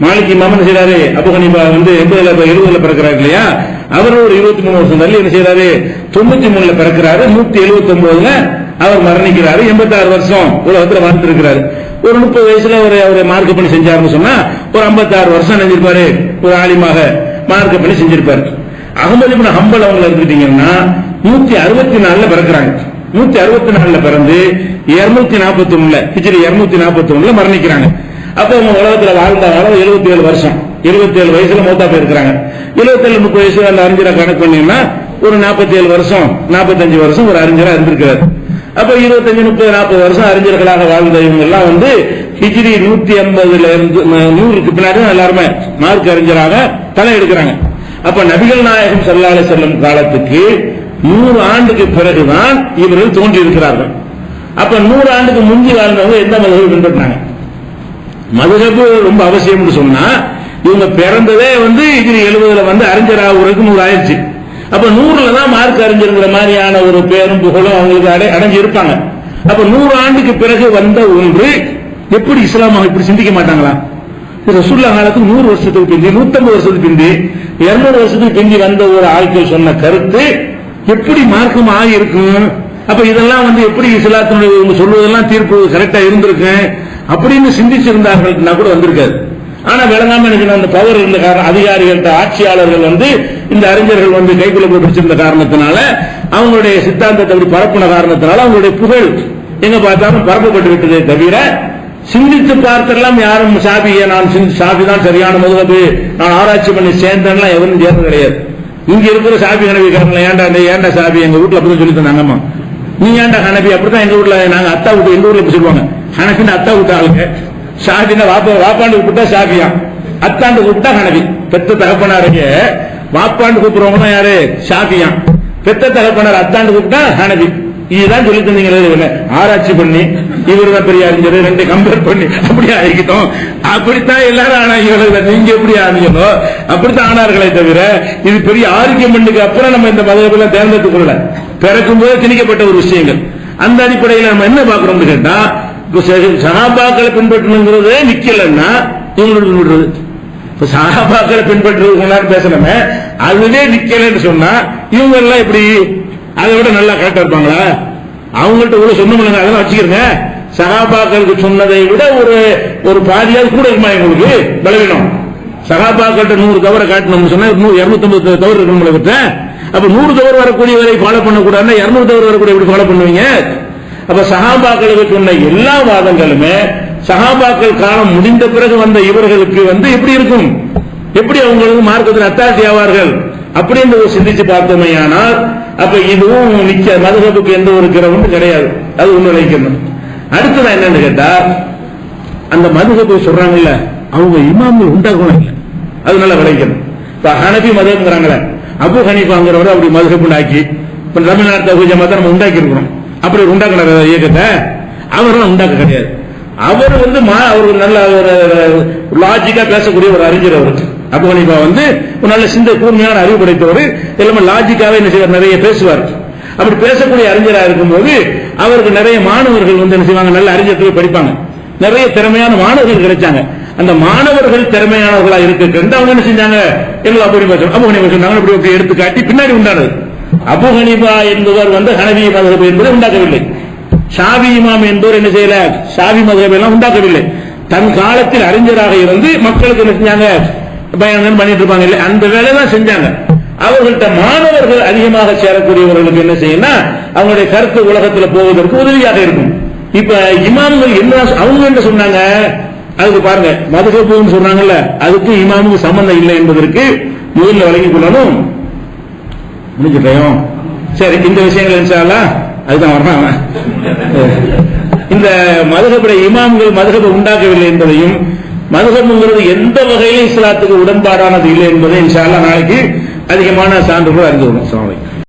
மாலிக் இமாம் என்ன செய்யறாரு, அபூ ஹனீஃபா 70 பிறக்கிறாரு இல்லையா, அவர் ஒரு 23 வருஷம் தள்ளி என்ன செய்யறாரு, 93 பிறக்கிறாரு. 179 அவர் மரணிக்கிறாரு. 86 வருஷம் உலகத்தில் வாழ்ந்திருக்கிறாரு. ஒரு 30 வயசுல அவர் மார்க்க பணி செஞ்சாருன்னு சொன்னா ஒரு 56 வருஷம் நினைஞ்சிருப்பாரு, ஒரு ஆலிமாக மார்க்க பணி செஞ்சிருப்பாரு. அஹ்மத் இப்னு ஹம்பல் அவங்க எடுத்துட்டீங்கன்னா 164 பிறக்கிறாங்க. 164 பிறந்து 241 ஹிஜ்ரி 241 மரணிக்கிறாங்க. அப்ப அவங்க உலகத்துல வாழ்ந்த காலம் 77 வருஷம். 77 வயசுல மௌத்தா போயிருக்கிறாங்க. 77 30 வயசு அந்த அறிஞரை கணக்கு பண்ணீங்கன்னா ஒரு 47 வருஷம் 45 வருஷம் ஒரு அறிஞரா இருந்திருக்கிறார். அப்ப 25 30 40 வருஷம் அறிஞர்களாக வாழ்ந்த இவங்க எல்லாம் ஹிஜ்ரி 180 இருந்து 100க்கு பின்னாடி எல்லாருமே மார்க் அறிஞராக தலை எடுக்கிறாங்க. அப்ப நபிகள் நாயகம் ஸல்லல்லாஹு அலைஹி வஸல்லம் காலத்துக்கு 100 ஆண்டுக்கு பிறகுதான் இவர்கள் தோன்றி இருக்கிறார்கள். அப்ப 100 ஆண்டுக்கு முந்தி வாழ்ந்தவங்க எந்த மதுஹபை பின்பற்றினாங்க? மதுஹப் ரொம்ப அவசியம் சொன்னா இவங்க பிறந்ததே ஹிஜ்ரி 70 அறிஞராக 100 ஆயிடுச்சு. அப்ப 100ல தான் மார்க் அறிஞருங்கிற மாதிரியான ஒரு பேரும் புகழும் அவங்களுக்கு அடைஞ்சு இருப்பாங்க. அப்ப 100 ஆண்டுக்கு பிறகு வந்த ஒன்று எப்படி இஸ்லாம் இப்படி சிந்திக்க மாட்டாங்களா? ரசூலுல்லாஹ் காலத்துக்கு 100 வருஷத்துக்கு பிந்தி 150 வருஷத்துக்கு பிந்தி 200 வருஷத்துக்கு பிந்தி வந்த ஒரு ஆட்கள் சொன்ன கருத்து எப்படி மார்க்கம் ஆகி இருக்கும்? அப்ப இதெல்லாம் எப்படி இஸ்லாத்தினுடைய இவங்க சொல்வதெல்லாம் தீர்ப்பு கரெக்டா இருந்திருக்கு அப்படின்னு சிந்திச்சிருந்தார்கள் கூட வந்திருக்காது. ஆனா விளங்காம எனக்கு அந்த பவர் இருந்த காரணம், அதிகாரிகள்ட்ட ஆட்சியாளர்கள் இந்த அறிஞர்கள் கைக்குள்ள போட்டு வச்சிருந்த காரணத்தினால, அவங்களுடைய சித்தாந்தத்தை அப்படி பரப்புன காரணத்தினால அவங்களுடைய புகழ் எங்க பார்த்தாலும் பரப்பப்பட்டு விட்டதே தவிர சிந்தித்து பார்த்தெல்லாம் யாரும் ஷாபி தான் சரியான மதுஹப், நான் ஆராய்ச்சி பண்ணி சேர்ந்தேன்லாம் எவரும் சேர்ந்து கிடையாது. இங்க இருக்கிற ஷாபி ஹனபிக்காரங்கள ஏன்டா ஷாபி எங்க வீட்டுல அப்படிதான் சொல்லி தந்தாங்கம்மா, நீ ஏன்டா ஹனபி அப்படித்தான் எங்க வீட்டுல நாங்க அத்தா வீட்டு எங்க ஊர்ல சொல்லுவாங்க, ஹனபின்னு அத்தா விட்ட ஆளுங்க, ஷாபின்னா வாப்பாண்டு கூப்பிட்டா ஷாபியா, அத்தாண்டு கூப்பிட்டா ஹனபி. பெத்த தகப்பனாருங்க வாப்பாண்டு கூப்பிடுறவங்க யாரு, ஷாபியா. பெத்த தகப்பனார் அத்தாண்டு கூப்பிட்டா ஹனபி. இதுதான் சொல்லி தந்தீங்க. ஆராய்ச்சி பண்ணி இவர் தான் பெரிய அறிஞர் 2 கம்பேர் பண்ணி அப்படி ஆகிட்டோம். அப்படித்தான் எல்லாரும் ஆனாங்க. நீங்க எப்படி ஆனீங்களோ அப்படித்தான் ஆனார்களே தவிர இது பெரிய ஆரோக்கியம் அப்புறம் நம்ம இந்த மதங்களை தேர்ந்தெடுத்துக் கொள்ள பிறக்கும் போது திணிக்கப்பட்ட ஒரு விஷயங்கள். அந்த அடிப்படையில் நம்ம என்ன பாக்குறோம்னு கேட்டா, சஹாபாக்களை பின்பற்றணுங்கிறதே நிக்கலன்னா இவங்களோட பின்பற்றுறது, இப்ப சஹாபாக்களை பின்பற்றுறது பேசணுமே அதுவே நிக்கலன்னு சொன்னா இவங்க எல்லாம் எப்படி அதை விட நல்லா கரெக்டா இருப்பாங்களா? அவங்கள்ட்ட இவ்வளவு சொன்னோம்ல அதெல்லாம் வச்சுக்கிறங்க. சஹாபாக்களுக்கு சொன்னதை விட ஒரு பாதியாவது கூட இருக்குமா எங்களுக்கு பலவீனம்? சஹாபாக்கள்கிட்ட 100 தவறை காட்டணும்னு சொன்னா 250 தவறு இருக்கணும். அப்ப 100 தவறு வரக்கூடியவரை ஃபாலோ பண்ணக்கூடாதுன்னா 200 தவறு வரக்கூடிய எப்படி ஃபாலோ பண்ணுவீங்க? அப்ப சஹாபாக்களுக்கு சொன்ன எல்லா வாதங்களுமே சஹாபாக்கள் காலம் முடிந்த பிறகு வந்த இவர்களுக்கு எப்படி இருக்கும், எப்படி அவங்களுக்கு மார்க்கத்தில் அத்தாட்சி ஆவார்கள் அப்படின்னு சிந்திச்சு பார்த்தோமையானால் அப்ப இதுவும் மதுஹபுக்கு எந்த ஒரு கிரவுண்டும் கிடையாது. அது ஒண்ணு வைக்கணும். அடுத்ததான் என்னன்னு கேட்டா, அந்த மதுஹபை சொல்றாங்கல்ல அவங்க இமாம்கள் உண்டாக்கணும் இல்ல, அது நல்லா விளைக்கணும். இப்ப ஹனபி மதுஹப்ங்கறாங்களே, அபூ ஹனீஃபாங்கிறவரை அப்படி மதுஹப் ஆக்கி தமிழ்நாட்டு ஜமாத்தை நம்ம உண்டாக்கி இருக்கிறோம். அப்படி உண்டாக்குற இயக்கத்தை அவரெல்லாம் உண்டாக்க கிடையாது. அவர் அவர் நல்ல லாஜிக்கா பேசக்கூடிய ஒரு அறிஞர். அவருக்கு அபூ ஹனீஃபா ஒரு நல்ல சிந்தை கூர்மையான அறிவு படைத்தவர். எல்லாமே லாஜிக்காவே என்ன செய்வார், நிறைய பேசுவார். அப்படி பேசக்கூடிய அறிஞராக இருக்கும்போது அவருக்கு நிறைய மாணவர்கள் என்ன செய்வாங்க, நல்ல அறிஞர்கள் படிப்பாங்க. நிறைய திறமையான மாணவர்கள் கிடைச்சாங்க. அந்த மாணவர்கள் திறமையானவர்களா இருக்க அவங்க என்ன செஞ்சாங்க, எல்லாம் அபூ ஹனீஃபா சொன்னாங்க. அப்படி எடுத்து காட்டி பின்னாடி உண்டானது. அபூ ஹனீஃபா என்பவர் ஹனஃபி மذஹப் என்பதை உண்டாக்கவில்லை. ஷாஃபி இமாம் என்பவர் என்ன செய்யல, ஷாஃபி மذஹப் எல்லாம் உண்டாக்கவில்லை. தன் காலத்தில் அறிஞராக இருந்து மக்களுக்கு என்ன செஞ்சாங்க, பயணம் பண்ணிட்டு இருப்பாங்க இல்லை, அந்த வேலை தான் செஞ்சாங்க. அவர்கள்ட்ட மாணவர்கள் அதிகமாக சேரக்கூடியவர்களுக்கு என்ன செய்யணும், அவங்களுடைய கருத்து உலகத்தில் போவதற்கு உதவியாக இருக்கும். இப்ப இமாம்கள் என்ன அவங்க என்ன சொன்னாங்க, அதுக்கு பாருங்க, மதுஹப்னு சொன்னாங்கல்ல, அதுக்கு இமாமுக்கு சம்பந்தம் இல்லை என்பதற்கு முதல்ல வழங்கிக் கொள்ளணும். முடிஞ்சிட்டோம். சரி, இந்த விஷயங்கள் இன்ஷா அல்லாஹ் அதுதான் வரணும். இந்த மதுஹபுடைய இமாம்கள் மதுஹபை உண்டாக்கவில்லை என்பதையும், மதுஹப்ங்கிறது எந்த வகையிலும் இஸ்லாத்துக்கு உடன்பாடானது இல்லை என்பதை இன்ஷா அல்லாஹ் நாளைக்கு அதிகமான சான்றுகள் அறிந்து கொள்ளும்.